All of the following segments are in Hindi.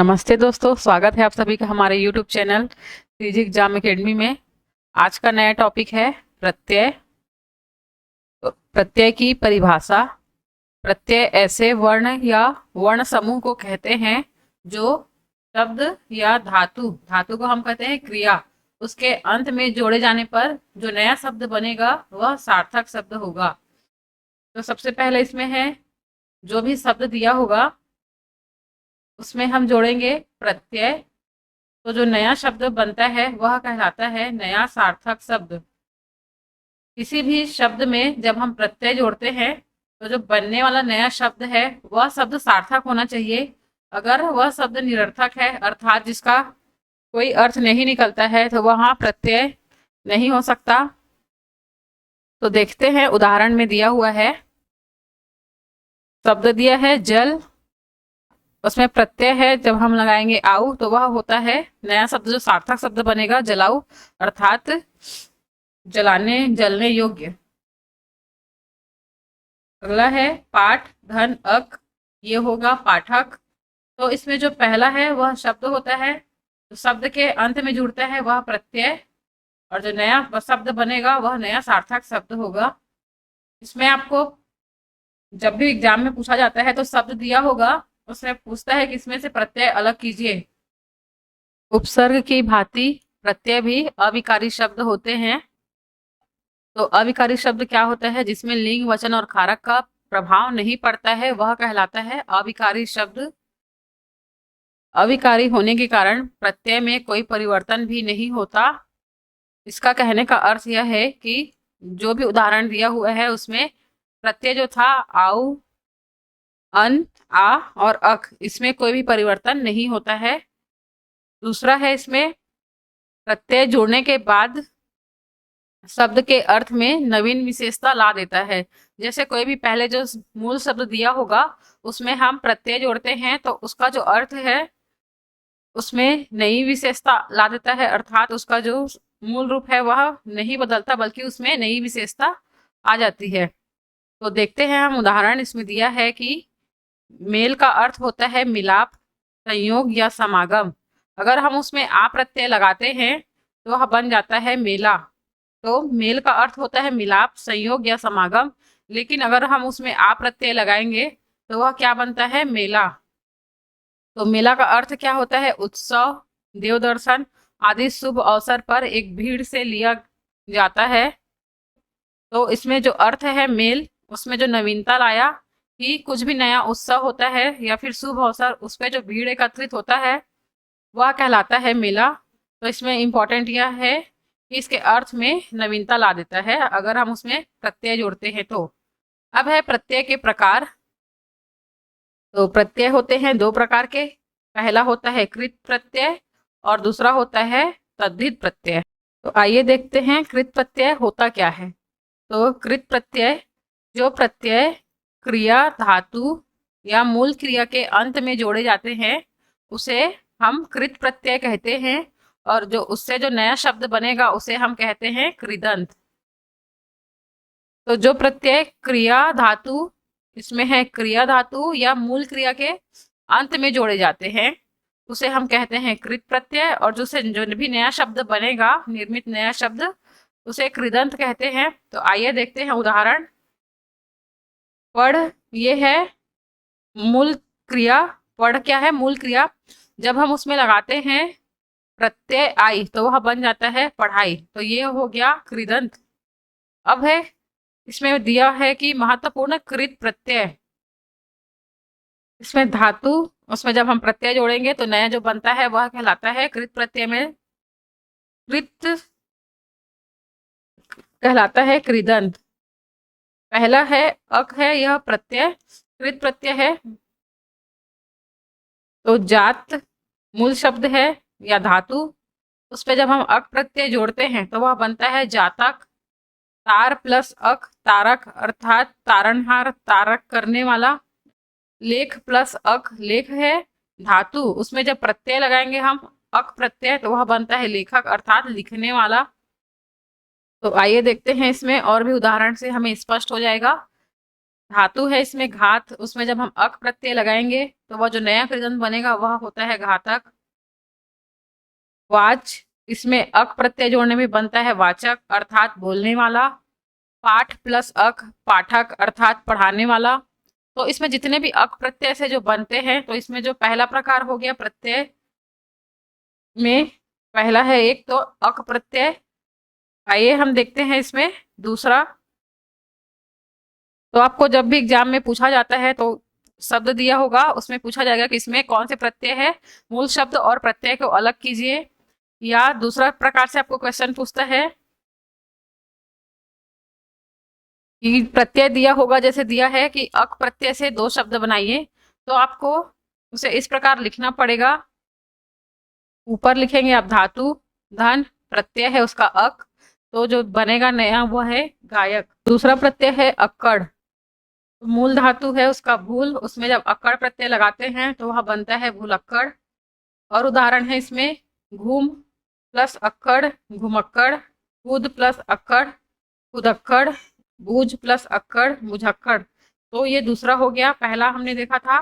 नमस्ते दोस्तों, स्वागत है आप सभी का हमारे YouTube channel CG exam academy में। आज का नया टॉपिक है प्रत्यय। तो प्रत्यय की परिभाषा। प्रत्यय ऐसे वर्ण या वर्ण समूह को कहते हैं जो शब्द या धातु धातु को हम कहते हैं क्रिया, उसके अंत में जोड़े जाने पर जो नया शब्द बनेगा वह सार्थक शब्द होगा। तो सबसे पहले इसमें है, जो भी शब्द दिया होगा उसमें हम जोड़ेंगे प्रत्यय। तो जो नया शब्द बनता है वह कहलाता है नया सार्थक शब्द। किसी भी शब्द में जब हम प्रत्यय जोड़ते हैं तो जो बनने वाला नया शब्द है वह शब्द सार्थक होना चाहिए। अगर वह शब्द निरर्थक है अर्थात जिसका कोई अर्थ नहीं निकलता है तो वहाँ प्रत्यय नहीं हो सकता। तो देखते हैं, उदाहरण में दिया हुआ है, शब्द दिया है जल, उसमें प्रत्यय है, जब हम लगाएंगे आऊ तो वह होता है नया शब्द जो सार्थक शब्द बनेगा जलाऊ, अर्थात जलाने जलने योग्य। अगला है पाठ धन अक, ये होगा पाठक। तो इसमें जो पहला है वह शब्द होता है, तो शब्द के अंत में जुड़ता है वह प्रत्यय, और जो नया शब्द बनेगा वह नया सार्थक शब्द होगा। इसमें आपको जब भी एग्जाम में पूछा जाता है तो शब्द दिया होगा, उसमें पूछता है कि इसमें से प्रत्यय अलग कीजिए। उपसर्ग की भांति प्रत्यय भी अविकारी शब्द होते हैं। तो अविकारी शब्द क्या होता है? जिसमें लिंग वचन और कारक का प्रभाव नहीं पड़ता है वह कहलाता है अविकारी शब्द। अविकारी होने के कारण प्रत्यय में कोई परिवर्तन भी नहीं होता। इसका कहने का अर्थ यह है कि जो भी उदाहरण दिया हुआ है उसमें प्रत्यय जो था आउ, अन, आ और अक, इसमें कोई भी परिवर्तन नहीं होता है। दूसरा है, इसमें प्रत्यय जोड़ने के बाद शब्द के अर्थ में नवीन विशेषता ला देता है। जैसे कोई भी पहले जो मूल शब्द दिया होगा उसमें हम प्रत्यय जोड़ते हैं तो उसका जो अर्थ है उसमें नई विशेषता ला देता है, अर्थात उसका जो मूल रूप है वह नहीं बदलता बल्कि उसमें नई विशेषता आ जाती है। तो देखते हैं हम उदाहरण, इसमें दिया है कि मेल का अर्थ होता है मिलाप, संयोग या समागम। अगर हम उसमें आ प्रत्यय लगाते हैं तो वह बन जाता है मेला। तो मेल का अर्थ होता है मिलाप, संयोग या समागम, लेकिन अगर हम उसमें आ प्रत्यय लगाएंगे तो वह क्या बनता है? मेला। तो मेला का अर्थ क्या होता है? उत्सव, देवदर्शन आदि शुभ अवसर पर एक भीड़ से लिया जाता है। तो इसमें जो अर्थ है मेल, उसमें जो नवीनता लाया कि कुछ भी नया उत्सव होता है या फिर शुभ अवसर, उस पर जो भीड़ एकत्रित होता है वह कहलाता है मेला। तो इसमें इम्पोर्टेंट यह है कि इसके अर्थ में नवीनता ला देता है अगर हम उसमें प्रत्यय जोड़ते हैं तो। अब है प्रत्यय के प्रकार। तो प्रत्यय होते हैं दो प्रकार के, पहला होता है कृत प्रत्यय और दूसरा होता है तद्धित प्रत्यय। तो आइए देखते हैं कृत प्रत्यय होता क्या है। तो कृत प्रत्यय, जो प्रत्यय क्रिया धातु या मूल क्रिया के अंत में जोड़े जाते हैं उसे हम कृत प्रत्यय कहते हैं, और जो उससे जो नया शब्द बनेगा उसे हम कहते हैं कृदंत। तो जो प्रत्यय क्रिया धातु, इसमें है क्रिया धातु या मूल क्रिया के अंत में जोड़े जाते हैं उसे हम कहते हैं कृत प्रत्यय, और जो भी नया शब्द बनेगा, निर्मित नया शब्द, उसे कृदंत कहते हैं। तो आइए देखते हैं उदाहरण। पढ़, ये है मूल क्रिया। पढ़ क्या है? मूल क्रिया। जब हम उसमें लगाते हैं प्रत्यय आई तो वह बन जाता है पढ़ाई, तो ये हो गया कृदंत। अब है, इसमें दिया है कि महत्वपूर्ण कृत प्रत्यय, इसमें धातु, उसमें जब हम प्रत्यय जोड़ेंगे तो नया जो बनता है वह कहलाता है कृत प्रत्यय में कृत कहलाता है कृदंत। पहला है अक है, यह प्रत्यय कृत प्रत्यय है। तो जात मूल शब्द है या धातु, उस पर जब हम अक प्रत्यय जोड़ते हैं तो वह बनता है जातक। तार प्लस अक तारक, अर्थात तारणहार, तारक करने वाला। लेख प्लस अक लेख है धातु, उसमें जब प्रत्यय लगाएंगे हम अक प्रत्यय तो वह बनता है लेखक, अर्थात लिखने वाला। तो आइए देखते हैं, इसमें और भी उदाहरण से हमें स्पष्ट हो जाएगा। धातु है इसमें घात, उसमें जब हम अक प्रत्यय लगाएंगे तो वह जो नया कृदंत बनेगा वह होता है घातक। वाच, इसमें अक प्रत्यय जोड़ने में बनता है वाचक अर्थात बोलने वाला। पाठ प्लस अक पाठक अर्थात पढ़ाने वाला। तो इसमें जितने भी अक प्रत्यय से जो बनते हैं, तो इसमें जो पहला प्रकार हो गया प्रत्यय में, पहला है एक तो अक प्रत्यय। आइए हम देखते हैं इसमें दूसरा। तो आपको जब भी एग्जाम में पूछा जाता है तो शब्द दिया होगा, उसमें पूछा जाएगा कि इसमें कौन से प्रत्यय है, मूल शब्द और प्रत्यय को अलग कीजिए। या दूसरा प्रकार से आपको क्वेश्चन पूछता है कि प्रत्यय दिया होगा, जैसे दिया है कि अक प्रत्यय से दो शब्द बनाइए, तो आपको उसे इस प्रकार लिखना पड़ेगा। ऊपर लिखेंगे आप धातु, धन, प्रत्यय है उसका अक, तो जो बनेगा नया वो है गायक। दूसरा प्रत्यय है अक्कड़, मूल धातु है उसका भूल, उसमें जब अक्कड़ प्रत्यय लगाते हैं तो वह बनता है भूलक्कड़। और उदाहरण है इसमें घूम प्लस अक्कड़ घुमक्कड़, कूद प्लस अक्कड़ कुदक्कड़, बूझ प्लस अक्कड़ बुझक्कड़। तो ये दूसरा हो गया, पहला हमने देखा था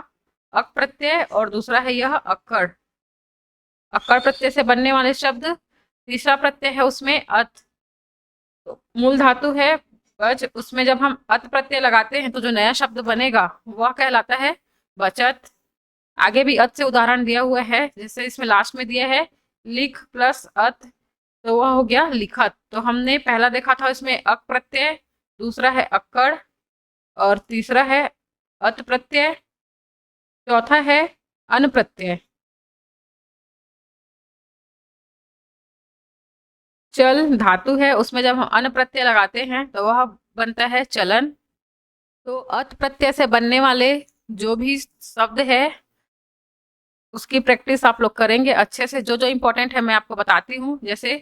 अक प्रत्यय और दूसरा है यह अक्कड़। अक्कड़ प्रत्यय से बनने वाले शब्द। तीसरा प्रत्यय है उसमें अत, तो मूल धातु है बच, उसमें जब हम अत प्रत्यय लगाते हैं तो जो नया शब्द बनेगा वह कहलाता है बचत। आगे भी अत से उदाहरण दिया हुआ है, जैसे इसमें लास्ट में दिया है लिख प्लस अत, तो वह हो गया लिखत। तो हमने पहला देखा था इसमें अक प्रत्यय, दूसरा है अक्कड़ और तीसरा है अत प्रत्यय, चौथा है अन प्रत्यय। चल धातु है, उसमें जब हम अन प्रत्यय लगाते हैं तो वह बनता है चलन। तो अत प्रत्यय से बनने वाले जो भी शब्द है उसकी प्रैक्टिस आप लोग करेंगे अच्छे से। जो जो इम्पोर्टेंट है मैं आपको बताती हूँ, जैसे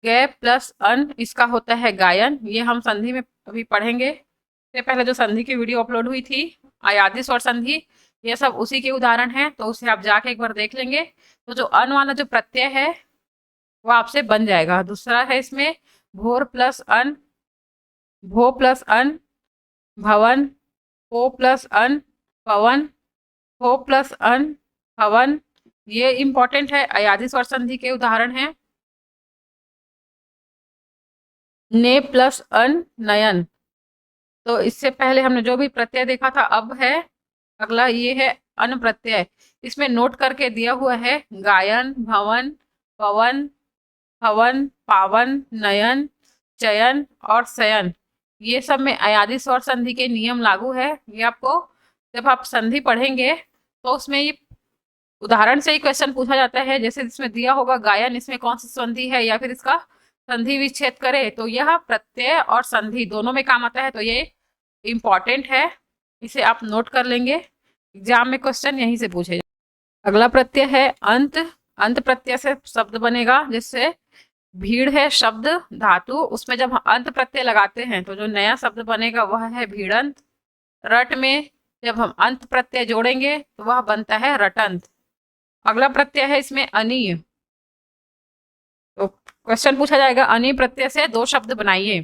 गे प्लस अन, इसका होता है गायन, ये हम संधि में अभी पढ़ेंगे। इससे पहले जो संधि की वीडियो अपलोड हुई थी अयादिश और संधि, ये सब उसी के उदाहरण हैं, तो उसे आप जाके एक बार देख लेंगे। तो जो अन वाला जो प्रत्यय है वो आपसे बन जाएगा। दूसरा है इसमें भोर प्लस अन, भो प्लस अन भवन, पो प्लस अन पवन, हो प्लस अन हवन। ये इंपॉर्टेंट है, अयादि स्वर संधि के उदाहरण हैं। ने प्लस अन नयन। तो इससे पहले हमने जो भी प्रत्यय देखा था, अब है अगला ये है अन प्रत्यय। इसमें नोट करके दिया हुआ है गायन, भवन, पवन, हवन, पावन, नयन, चयन और शयन। ये सब में अयादि स्वर संधि के नियम लागू है। ये आपको जब आप संधि पढ़ेंगे तो उसमें ये उदाहरण से ही क्वेश्चन पूछा जाता है। जैसे इसमें दिया होगा गायन, इसमें कौन सी संधि है या फिर इसका संधि विच्छेद करे, तो यह प्रत्यय और संधि दोनों में काम आता है। तो ये इम्पॉर्टेंट है, इसे आप नोट कर लेंगे, एग्जाम में क्वेश्चन यहीं से पूछे जाए। अगला प्रत्यय है अंत। अंत प्रत्यय से शब्द बनेगा, जैसे भीड़ है शब्द धातु, उसमें जब हम अंत प्रत्यय लगाते हैं तो जो नया शब्द बनेगा वह है भीड़ंत। रट में जब हम अंत प्रत्यय जोड़ेंगे तो वह बनता है रटंत। अगला प्रत्यय है इसमें अनीय। तो क्वेश्चन पूछा जाएगा अनी प्रत्यय से दो शब्द बनाइए।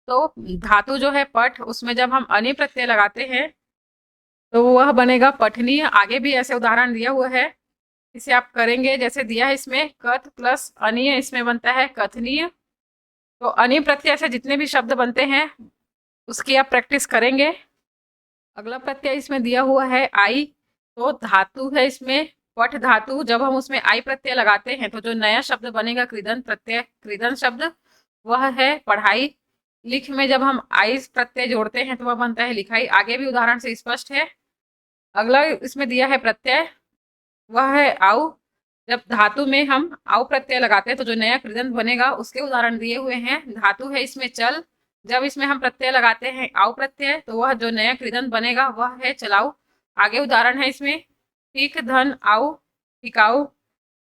तो धातु जो है पठ, उसमें जब हम अनी प्रत्यय लगाते हैं तो वह बनेगा पठनीय। आगे भी ऐसे उदाहरण दिया हुआ है, इसे आप करेंगे। जैसे दिया है इसमें कथ प्लस अनीय, इसमें बनता है कथनीय। तो अनी प्रत्यय से जितने भी शब्द बनते हैं उसकी आप प्रैक्टिस करेंगे। अगला प्रत्यय इसमें दिया हुआ है आई। तो धातु है इसमें पठ धातु, जब हम उसमें आई प्रत्यय लगाते हैं तो जो नया शब्द बनेगा कृदंत प्रत्यय, कृदंत शब्द वह है पढ़ाई। लिख में जब हम आई प्रत्यय जोड़ते हैं तो वह बनता है लिखाई। आगे भी उदाहरण से स्पष्ट है। अगला इसमें दिया है प्रत्यय, वह है आउ। जब धातु में हम आउ प्रत्यय लगाते हैं तो जो नया कृदंत बनेगा उसके उदाहरण दिए हुए हैं। धातु है इसमें चल, जब इसमें हम प्रत्यय लगाते हैं आउ प्रत्यय तो वह जो नया कृदंत बनेगा वह है चलाऊ। आगे उदाहरण है इसमें टिक धन आउ टिकाऊ,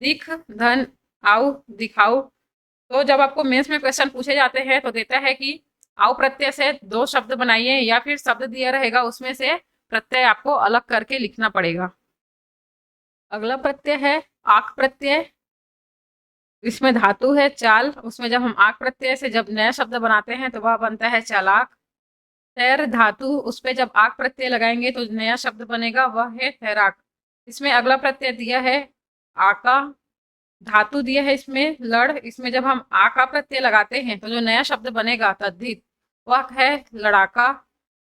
दिख धन आउ दिखाऊ। तो जब आपको मेंस में क्वेश्चन पूछे जाते हैं तो देता है कि आउ प्रत्यय से दो शब्द बनाइए, या फिर शब्द दिया रहेगा उसमें से प्रत्यय आपको अलग करके लिखना पड़ेगा। अगला प्रत्यय है आक प्रत्यय। इसमें धातु है चाल, उसमें जब हम आक प्रत्यय से जब नया शब्द बनाते हैं तो वह बनता है चालाक। तैर धातु, उस पे जब आक प्रत्यय लगाएंगे तो नया शब्द बनेगा, वह है तैराक। इसमें अगला प्रत्यय दिया है आका, धातु दिया है इसमें लड़, इसमें जब हम आ का प्रत्यय लगाते हैं तो जो नया शब्द बनेगा तद्धित, वह है लड़ाका।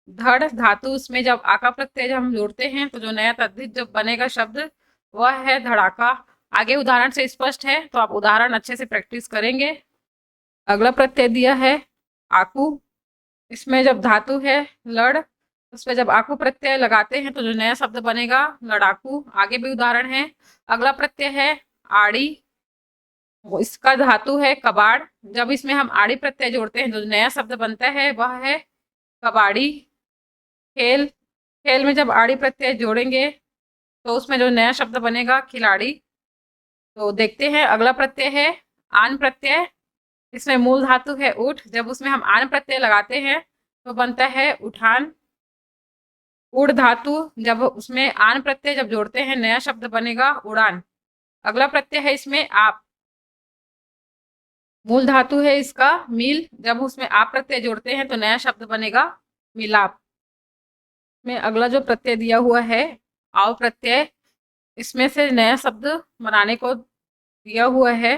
धड़ धातु, उसमें जब आ का प्रत्यय जब हम जोड़ते हैं तो जो नया तद्धित जब बनेगा शब्द, वह है धड़ाका। आगे उदाहरण से स्पष्ट है, तो आप उदाहरण अच्छे से प्रैक्टिस करेंगे। अगला प्रत्यय दिया है आकू, इसमें जब धातु है लड़, उस पर जब आकू प्रत्यय लगाते हैं तो जो नया शब्द बनेगा लड़ाकू। आगे भी उदाहरण है। अगला प्रत्यय है आड़ी, इसका धातु है कबाड़, जब इसमें हम आड़ी प्रत्यय जोड़ते हैं तो जो नया शब्द बनता है वह है कबाड़ी। खेल, खेल में जब आड़ी प्रत्यय जोड़ेंगे तो उसमें जो नया शब्द बनेगा खिलाड़ी। तो देखते हैं, अगला प्रत्यय है आन प्रत्यय, इसमें मूल धातु है उठ, जब उसमें हम आन प्रत्यय लगाते हैं तो बनता है उठान। उड़ धातु, जब उसमें आन प्रत्यय जब जोड़ते हैं नया शब्द बनेगा उड़ान। अगला प्रत्यय है इसमें आप, मूल धातु है इसका मील, जब उसमें आप प्रत्यय जोड़ते हैं तो नया शब्द बनेगा मिलाप। में अगला जो प्रत्यय दिया हुआ है आव प्रत्यय, इसमें से नया शब्द बनाने को दिया हुआ है।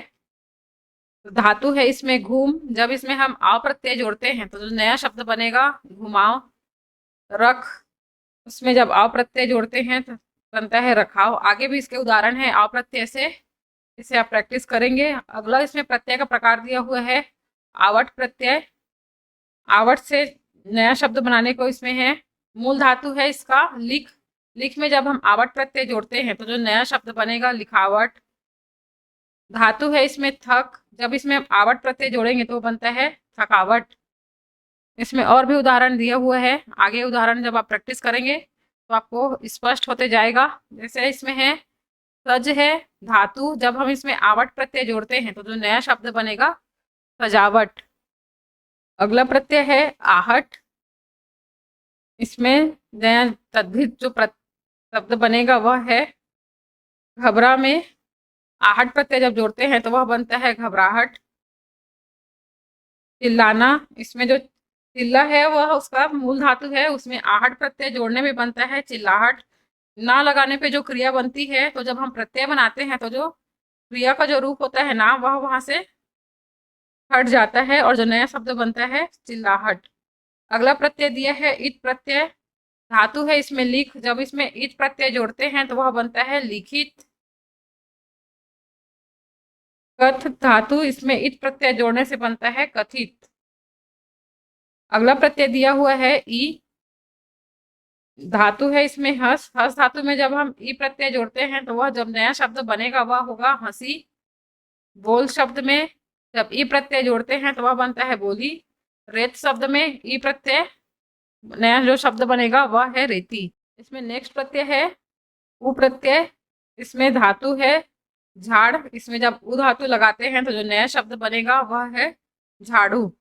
धातु है इसमें घूम, जब इसमें हम आव प्रत्यय जोड़ते हैं तो जो नया शब्द बनेगा घुमाओ। रख, उसमें जब आव प्रत्यय जोड़ते हैं तो बनता है रखाव। आगे भी इसके उदाहरण है आव प्रत्यय से, इसे आप प्रैक्टिस करेंगे। अगला इसमें प्रत्यय का प्रकार दिया हुआ है आवट प्रत्यय, आवट से नया शब्द बनाने को इसमें है। मूल धातु है इसका लिख, लिख में जब हम आवट प्रत्यय जोड़ते हैं तो जो नया शब्द बनेगा लिखावट। धातु है इसमें थक, जब इसमें हम आवट प्रत्यय जोड़ेंगे तो बनता है थकावट। इसमें और भी उदाहरण दिया हुआ है, आगे उदाहरण जब आप प्रैक्टिस करेंगे तो आपको स्पष्ट होते जाएगा। जैसे इसमें है सज है धातु, जब हम इसमें आवट प्रत्यय जोड़ते हैं तो जो नया शब्द बनेगा सजावट। अगला प्रत्यय है आहट, इसमें नया तद्धित जो शब्द बनेगा वह है घबरा में आहट प्रत्यय जब जोड़ते हैं तो वह बनता है घबराहट। चिल्लाना, इसमें जो चिल्ला है वह उसका मूल धातु है, उसमें आहट प्रत्यय जोड़ने में बनता है चिल्लाहट। ना लगाने पे जो क्रिया बनती है, तो जब हम प्रत्यय बनाते हैं तो जो क्रिया का जो रूप होता है ना, वह वहां से हट जाता है और जो नया शब्द बनता है चिल्लाहट। अगला प्रत्यय दिया है इत प्रत्यय, धातु है इसमें लिख, जब इसमें इत प्रत्यय जोड़ते हैं तो वह बनता है लिखित। कथ धातु, इसमें इत प्रत्यय जोड़ने से बनता है कथित। अगला प्रत्यय दिया हुआ है ई, धातु है इसमें हस, हस धातु में जब हम ई प्रत्यय जोड़ते हैं तो वह जब नया शब्द बनेगा वह होगा हंसी। बोल शब्द में जब ई प्रत्यय जोड़ते हैं तो वह बनता है बोली। रेत शब्द में ई प्रत्यय, नया जो शब्द बनेगा वह है रेती। इसमें नेक्स्ट प्रत्यय है उ प्रत्यय, इसमें धातु है झाड़, इसमें जब उ धातु लगाते हैं तो जो नया शब्द बनेगा वह है झाड़ू।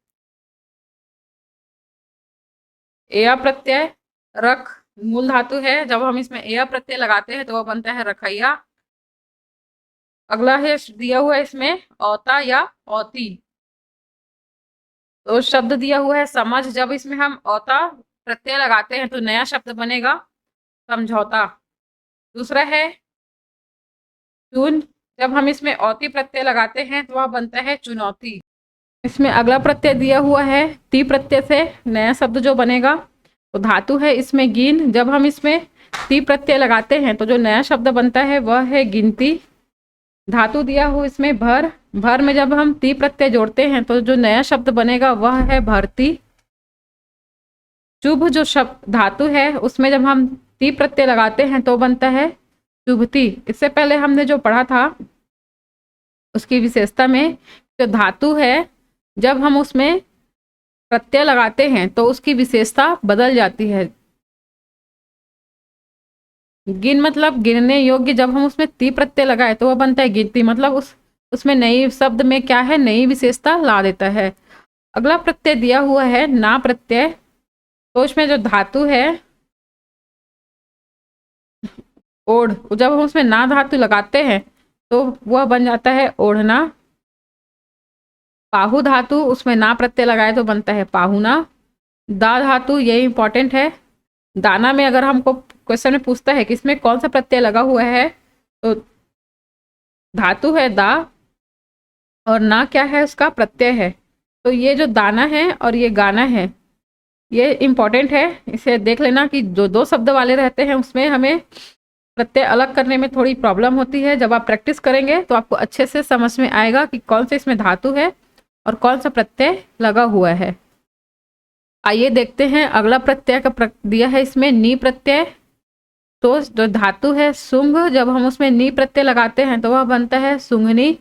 एया प्रत्यय रख, मूल धातु है, जब हम इसमें एया प्रत्यय लगाते हैं तो वह बनता है रखैया। अगला है दिया हुआ है इसमें औता या औती, तो शब्द दिया हुआ है समझ, जब इसमें हम औता प्रत्यय लगाते हैं तो नया शब्द बनेगा समझौता। दूसरा है चुन, जब हम इसमें औती प्रत्यय लगाते हैं तो वह बनता है चुनौती। इसमें अगला प्रत्यय दिया हुआ है ती प्रत्यय से नया शब्द जो बनेगा, तो धातु है इसमें गिन, जब हम इसमें ती प्रत्यय लगाते हैं तो जो नया शब्द बनता है वह है गिनती। धातु दिया हुआ इसमें भर, भर में जब हम ती प्रत्यय जोड़ते हैं तो जो नया शब्द बनेगा वह है भर्ती। शुभ जो शब्द धातु है उसमें जब हम ती प्रत्यय लगाते हैं तो बनता है शुभती। इससे पहले हमने जो पढ़ा था उसकी विशेषता में, जो धातु है जब हम उसमें प्रत्यय लगाते हैं तो उसकी विशेषता बदल जाती है। गिन मतलब गिनने योग्य, जब हम उसमें ती प्रत्यय लगाए तो वह बनता है गिनती, मतलब उसमें नई शब्द में क्या है, नई विशेषता ला देता है। अगला प्रत्यय दिया हुआ है ना प्रत्यय, तो उसमें जो धातु है ओढ़, जब हम उसमें ना धातु लगाते हैं तो वह बन जाता है ओढ़ना। पाहु धातु, उसमें ना प्रत्यय लगाए तो बनता है पाहुना। दा धातु ये इंपॉर्टेंट है। दाना में अगर हमको क्वेश्चन में पूछता है कि इसमें कौन सा प्रत्यय लगा हुआ है, तो धातु है दा और ना क्या है, उसका प्रत्यय है। तो ये जो दाना है और ये गाना है, ये इंपॉर्टेंट है। इसे देख लेना कि जो दो शब्द वाले रहते हैं उसमें हमें प्रत्यय अलग करने में थोड़ी प्रॉब्लम होती है। जब आप प्रैक्टिस करेंगे तो आपको अच्छे से समझ में आएगा कि कौन सा इसमें धातु है और कौन सा प्रत्यय लगा हुआ है। आइए देखते हैं अगला प्रत्यय का दिया है इसमें नी प्रत्यय। तो जो धातु है सुंग, जब हम उसमें नी प्रत्यय लगाते हैं तो वह बनता है सुंगनी।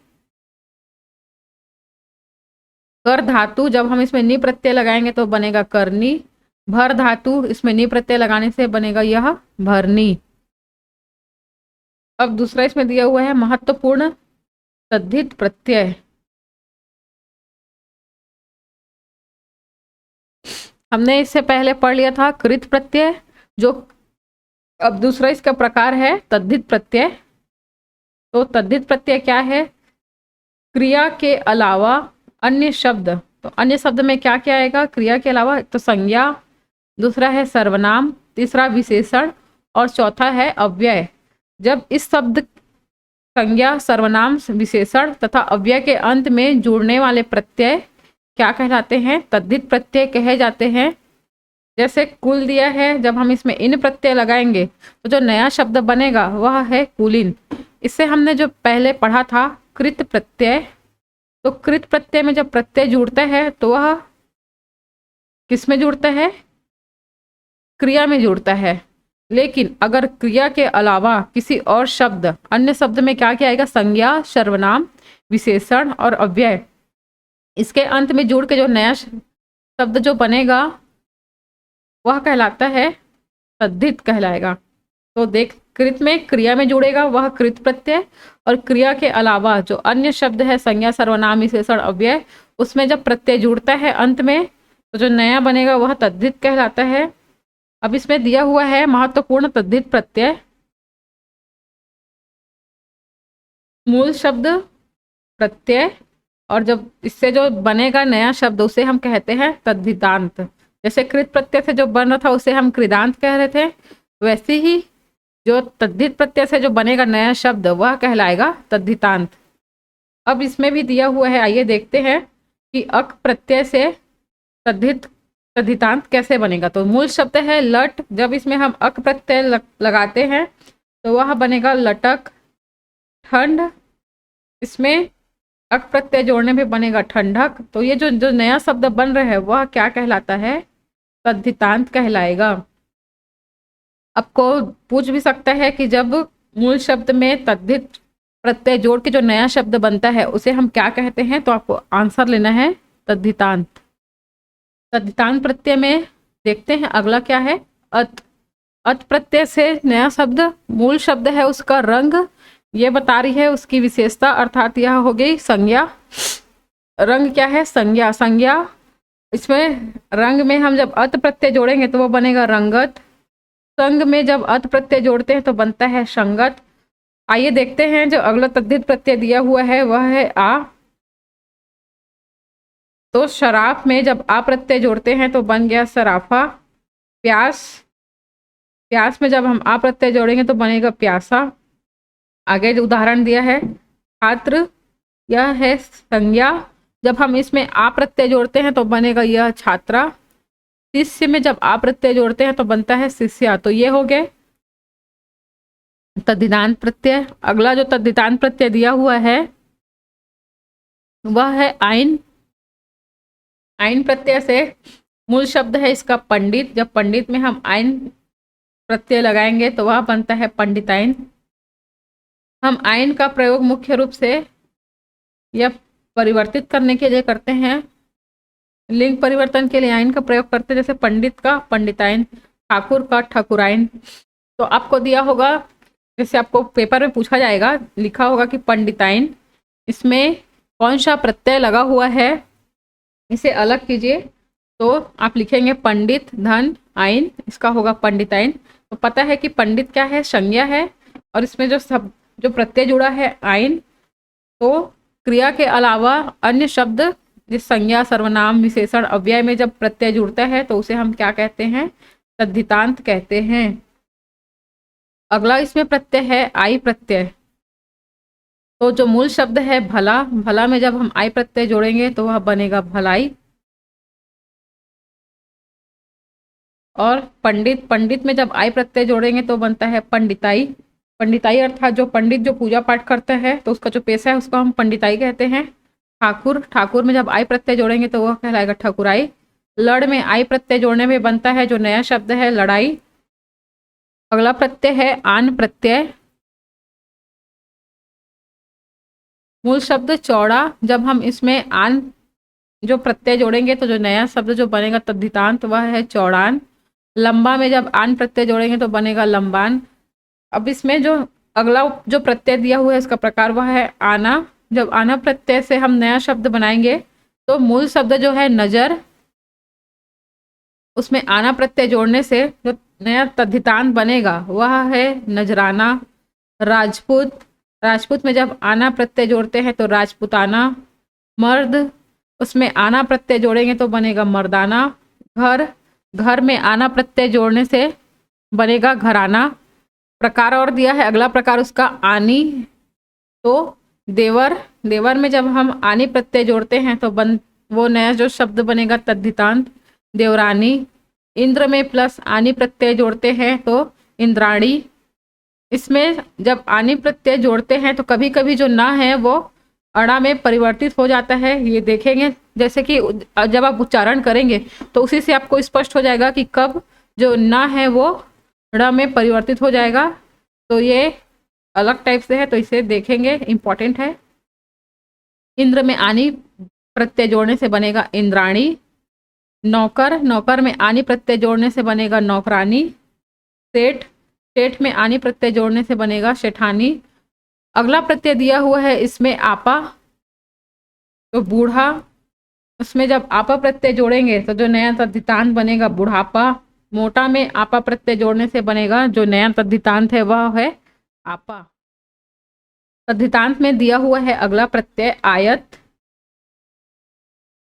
कर धातु, जब हम इसमें नी प्रत्यय लगाएंगे तो बनेगा करनी। भर धातु, इसमें नी प्रत्यय लगाने से बनेगा यह भरनी। अब दूसरा इसमें दिया हुआ है महत्वपूर्ण तद्धित प्रत्यय। हमने इससे पहले पढ़ लिया था कृत प्रत्यय, जो अब दूसरा इसका प्रकार है तद्धित प्रत्यय। तो तद्धित प्रत्यय क्या है? क्रिया के अलावा अन्य शब्द। तो अन्य शब्द में क्या क्या आएगा क्रिया के अलावा? तो संज्ञा, दूसरा है सर्वनाम, तीसरा विशेषण और चौथा है अव्यय। जब इस शब्द संज्ञा, सर्वनाम, विशेषण तथा अव्यय के अंत में जुड़ने वाले प्रत्यय क्या कहलाते हैं? तद्धित प्रत्यय कहे जाते हैं। जैसे कुल दिया है, जब हम इसमें इन प्रत्यय लगाएंगे तो जो नया शब्द बनेगा वह है कुलीन। इससे हमने जो पहले पढ़ा था कृत प्रत्यय, तो कृत प्रत्यय में जब प्रत्यय जुड़ता है तो वह किस में जुड़ता है? क्रिया में जुड़ता है। लेकिन अगर क्रिया के अलावा किसी और शब्द, अन्य शब्द में क्या क्या आएगा? संज्ञा, सर्वनाम, विशेषण और अव्यय, इसके अंत में जुड़ के जो नया शब्द जो बनेगा वह कहलाता है तद्धित कहलाएगा। तो देख, कृत में क्रिया में जुड़ेगा वह कृत प्रत्यय, और क्रिया के अलावा जो अन्य शब्द है संज्ञा, सर्वनाम, विशेषण, अव्यय, उसमें जब प्रत्यय जुड़ता है अंत में तो जो नया बनेगा वह तद्धित कहलाता है। अब इसमें दिया हुआ है महत्वपूर्ण तद्धित प्रत्यय। मूल शब्द प्रत्यय, और जब इससे जो बनेगा नया शब्द उसे हम कहते हैं तद्धितांत। जैसे कृत प्रत्यय से जो बन रहा था उसे हम कृदांत कह रहे थे, वैसे ही जो तद्धित प्रत्यय से जो बनेगा नया शब्द वह कहलाएगा तद्धितांत। अब इसमें भी दिया हुआ है, आइए देखते हैं कि अक प्रत्यय से तद्धितांत कैसे बनेगा। तो मूल शब्द है लट, जब इसमें हम अक प्रत्यय लगाते हैं तो वह बनेगा लटक। ठंड, इसमें अक प्रत्यय जोड़ने पे बनेगा ठंडक। तो ये जो जो नया शब्द बन रहा है वह क्या कहलाता है? तद्धितांत कहलाएगा। आपको पूछ भी सकता है कि जब मूल शब्द में तद्धित प्रत्यय जोड़ के जो नया शब्द बनता है उसे हम क्या कहते हैं? तो आपको आंसर लेना है तद्धितांत। तद्धितांत प्रत्यय में देखते हैं अगला क्या है? अत। अत प्रत्यय से नया शब्द, मूल शब्द है उसका रंग, ये बता रही है उसकी विशेषता, अर्थात यह हो गई संज्ञा। रंग क्या है? संज्ञा। संज्ञा, इसमें रंग में हम जब अत प्रत्यय जोड़ेंगे तो वो बनेगा रंगत। संग में जब अत प्रत्यय जोड़ते हैं तो बनता है संगत। आइए देखते हैं जो अगला तद्धित प्रत्यय दिया हुआ है वह है आ। तो शराब में जब आ प्रत्यय जोड़ते हैं तो बन गया सराफा। प्यास, प्यास में जब हम आ प्रत्यय जोड़ेंगे तो बनेगा प्यासा। आगे जो उदाहरण दिया है छात्र, यह है संज्ञा, जब हम इसमें आ प्रत्यय जोड़ते हैं तो बनेगा यह छात्रा। शिष्य में जब आ प्रत्यय जोड़ते हैं तो बनता है शिष्या। तो ये हो गए तद्धितांत प्रत्यय। अगला जो तद्धितांत प्रत्यय दिया हुआ है वह है आइन। आइन प्रत्यय से मूल शब्द है इसका पंडित, जब पंडित में हम आइन प्रत्यय लगाएंगे तो वह बनता है पंडिताइन। हम आइन का प्रयोग मुख्य रूप से यह परिवर्तित करने के लिए करते हैं, लिंग परिवर्तन के लिए आइन का प्रयोग करते हैं, जैसे पंडित का पंडिताइन, ठाकुर का ठाकुराइन। तो आपको दिया होगा, जैसे आपको पेपर में पूछा जाएगा, लिखा होगा कि पंडिताइन, इसमें कौन सा प्रत्यय लगा हुआ है इसे अलग कीजिए। तो आप लिखेंगे पंडित धन आइन, इसका होगा पंडिताइन। तो पता है कि पंडित क्या है? संज्ञा है, और इसमें जो प्रत्यय जुड़ा है आइन, तो क्रिया के अलावा अन्य शब्द जिस संज्ञा सर्वनाम विशेषण अव्यय में जब प्रत्यय जुड़ता है तो उसे हम क्या कहते हैं? तद्धितांत कहते हैं। अगला इसमें प्रत्यय है आई प्रत्यय। तो जो मूल शब्द है भला, भला में जब हम आई प्रत्यय जोड़ेंगे तो वह बनेगा भलाई। और पंडित, पंडित में जब आई प्रत्यय जोड़ेंगे तो बनता है पंडिताई। पंडिताई अर्थात जो पंडित जो पूजा पाठ करता है तो उसका जो पेशा है उसको हम पंडिताई कहते हैं। ठाकुर, ठाकुर में जब आई प्रत्यय जोड़ेंगे तो वह कहलाएगा ठकुराई। लड़ में आई प्रत्यय जोड़ने में बनता है जो नया शब्द है लड़ाई। अगला प्रत्यय है आन प्रत्यय। मूल शब्द चौड़ा, जब हम इसमें आन जो प्रत्यय जोड़ेंगे तो जो नया शब्द जो बनेगा तद्धितांत वह है चौड़ान। लंबा में जब आन प्रत्यय जोड़ेंगे तो बनेगा लंबान। अब इसमें जो अगला जो प्रत्यय दिया हुआ है इसका प्रकार वह है आना। जब आना प्रत्यय से हम नया शब्द बनाएंगे तो मूल शब्द जो है नजर, उसमें आना प्रत्यय जोड़ने से जो नया तद्धितांत बनेगा वह है नजराना। राजपूत, राजपूत में जब आना प्रत्यय जोड़ते हैं तो राजपुताना। मर्द, उसमें आना प्रत्यय जोड़ेंगे तो बनेगा मर्दाना। घर, घर में आना प्रत्यय जोड़ने से बनेगा घराना। प्रकार और दिया है अगला प्रकार उसका आनी। तो देवर, देवर में जब हम आनी प्रत्यय जोड़ते हैं तो वो नया जो शब्द बनेगा तद्धितांत देवरानी। इंद्र में प्लस आनी प्रत्यय जोड़ते हैं तो इंद्राणी। इसमें जब आनी प्रत्यय जोड़ते हैं तो कभी कभी जो ना है वो अड़ा में परिवर्तित हो जाता है, ये देखेंगे। जैसे कि जब आप उच्चारण करेंगे तो उसी से आपको स्पष्ट हो जाएगा कि कब जो ना है वो ड़ में परिवर्तित हो जाएगा। तो ये अलग टाइप से है तो इसे देखेंगे, इंपॉर्टेंट है। इंद्र में आनी प्रत्यय जोड़ने से बनेगा इंद्राणी। नौकर, नौकर में आनी प्रत्यय जोड़ने से बनेगा नौकरानी। सेठ, सेठ में आनी प्रत्यय जोड़ने से बनेगा शेठानी। अगला प्रत्यय दिया हुआ है इसमें आपा। तो बूढ़ा, उसमें जब आपा प्रत्यय जोड़ेंगे तो जो नया तद्धितांत बनेगा बुढ़ापा। मोटा में आपा प्रत्यय जोड़ने से बनेगा जो नया तद्धितांत है वह है आपा। तद्धितांत में दिया हुआ है अगला प्रत्यय आयत।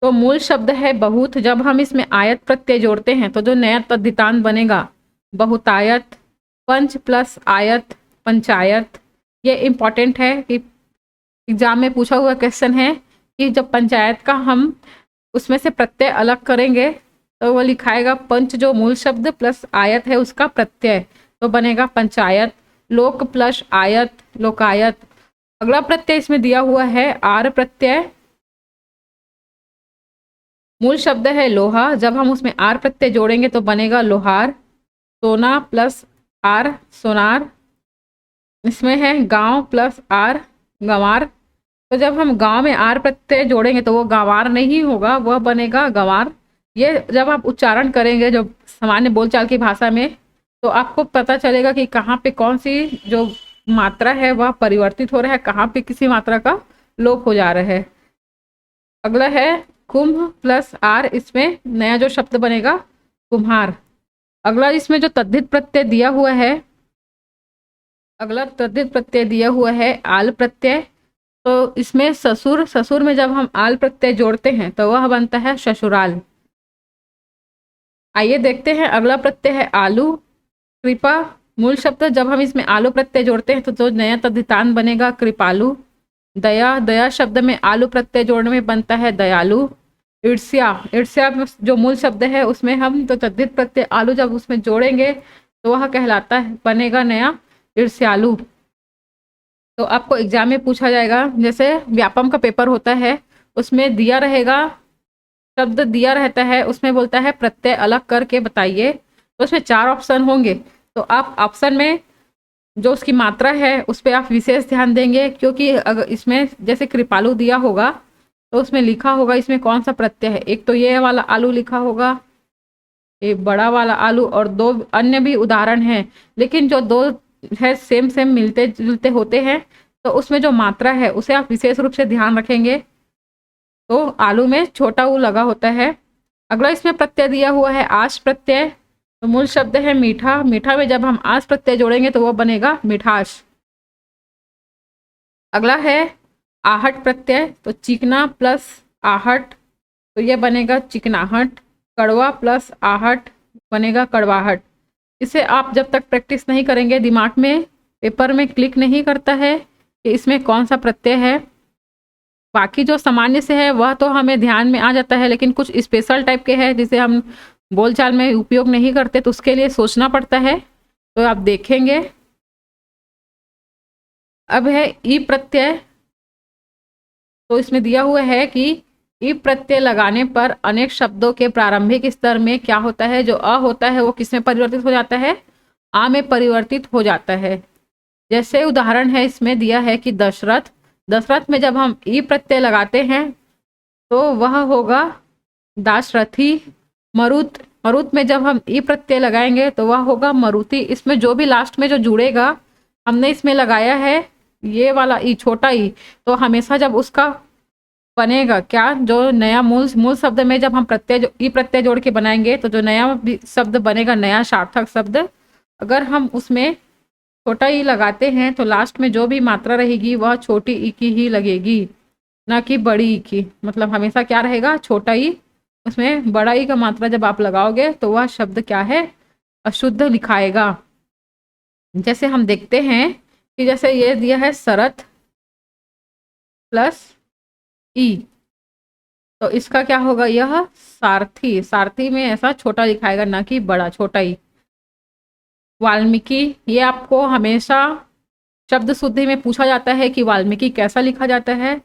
तो मूल शब्द है बहुत, जब हम इसमें आयत प्रत्यय जोड़ते हैं तो जो नया तद्धितांत बनेगा बहुतायत। पंच प्लस आयत पंचायत। ये इंपॉर्टेंट है कि एग्जाम में पूछा हुआ क्वेश्चन है कि जब पंचायत का हम उसमें से प्रत्यय अलग करेंगे तो वो लिखाएगा पंच जो मूल शब्द प्लस आयत है उसका प्रत्यय, तो बनेगा पंचायत। लोक प्लस आयत लोकायत। अगला प्रत्यय इसमें दिया हुआ है आर प्रत्यय। मूल शब्द है लोहा, जब हम उसमें आर प्रत्यय जोड़ेंगे तो बनेगा लोहार। सोना प्लस आर सोनार। इसमें है गांव प्लस आर गंवार। तो जब हम गांव में आर प्रत्यय जोड़ेंगे तो वो गंवार नहीं होगा, वह बनेगा गंवार। ये जब आप उच्चारण करेंगे जो सामान्य बोलचाल की भाषा में तो आपको पता चलेगा कि कहाँ पे कौन सी जो मात्रा है वह परिवर्तित हो रहा है, कहाँ पे किसी मात्रा का लोप हो जा रहा है। अगला है कुंभ प्लस आर, इसमें नया जो शब्द बनेगा कुम्हार। अगला इसमें जो तद्धित प्रत्यय दिया हुआ है, अगला तद्धित प्रत्यय दिया हुआ है आल प्रत्यय। तो इसमें ससुर, ससुर में जब हम आल प्रत्यय जोड़ते हैं तो वह बनता है ससुराल। आइए देखते हैं अगला प्रत्यय है आलू। कृपा, मूल शब्द जब हम इसमें आलू प्रत्यय जोड़ते हैं तो जो नया तद्धितांत बनेगा कृपालु। दया, दया शब्द में आलू प्रत्यय जोड़ने में बनता है दयालु। ईर्ष्या, ईर्ष्या जो मूल शब्द है उसमें हम तो तद्धित प्रत्यय आलू जब उसमें जोड़ेंगे तो वह कहलाता है बनेगा नया ईर्ष्यालु। तो आपको एग्जाम में पूछा जाएगा, जैसे व्यापम का पेपर होता है उसमें दिया रहेगा शब्द दिया रहता है, उसमें बोलता है प्रत्यय अलग करके बताइए। तो उसमें 4 ऑप्शन होंगे, तो आप ऑप्शन में जो उसकी मात्रा है उस पर आप विशेष ध्यान देंगे, क्योंकि अगर इसमें जैसे कृपालु दिया होगा तो उसमें लिखा होगा इसमें कौन सा प्रत्यय है। एक तो ये वाला आलू लिखा होगा, एक बड़ा वाला आलू, और 2 अन्य भी उदाहरण हैं, लेकिन जो 2 है सेम सेम मिलते जुलते होते हैं तो उसमें जो मात्रा है उसे आप विशेष रूप से ध्यान रखेंगे। तो आलू में छोटा ऊ लगा होता है। अगला इसमें प्रत्यय दिया हुआ है आश प्रत्यय। तो मूल शब्द है मीठा, मीठा में जब हम आश प्रत्यय जोड़ेंगे तो वह बनेगा मिठास। अगला है आहट प्रत्यय। तो चिकना प्लस आहट तो ये बनेगा चिकनाहट। कड़वा प्लस आहट बनेगा कड़वाहट। इसे आप जब तक प्रैक्टिस नहीं करेंगे, दिमाग में पेपर में क्लिक नहीं करता है कि इसमें कौन सा प्रत्यय है। बाकी जो सामान्य से है वह तो हमें ध्यान में आ जाता है, लेकिन कुछ स्पेशल टाइप के हैं जिसे हम बोलचाल में उपयोग नहीं करते, तो उसके लिए सोचना पड़ता है। तो आप देखेंगे, अब है ई प्रत्यय। तो इसमें दिया हुआ है कि ई प्रत्यय लगाने पर अनेक शब्दों के प्रारंभिक स्तर में क्या होता है, जो अ होता है वो किस में परिवर्तित हो जाता है, आ में परिवर्तित हो जाता है। जैसे उदाहरण है इसमें दिया है कि दशरथ, दशरथ में जब हम ई प्रत्यय लगाते हैं तो वह होगा दाशरथी। मरुत, मरुत में जब हम ई प्रत्यय लगाएंगे तो वह होगा मरुति। इसमें जो भी लास्ट में जो जुड़ेगा, हमने इसमें लगाया है ये वाला ई, छोटा ई, तो हमेशा जब उसका बनेगा क्या, जो नया मूल मूल शब्द में जब हम प्रत्यय ई प्रत्यय जोड़ के बनाएंगे तो जो नया शब्द बनेगा, नया सार्थक शब्द, अगर हम उसमें छोटा ई लगाते हैं तो लास्ट में जो भी मात्रा रहेगी वह छोटी ई की ही लगेगी, ना कि बड़ी ई की। मतलब हमेशा क्या रहेगा, छोटा ई। उसमें बड़ा ई का मात्रा जब आप लगाओगे तो वह शब्द क्या है, अशुद्ध लिखाएगा। जैसे हम देखते हैं कि जैसे ये दिया है शरत प्लस ई, तो इसका क्या होगा, यह सारथी। सारथी में ऐसा छोटा लिखाएगा, ना कि बड़ा, छोटा ई। वाल्मीकि, ये आपको हमेशा शब्द शुद्धि में पूछा जाता है कि वाल्मीकि कैसा लिखा जाता है।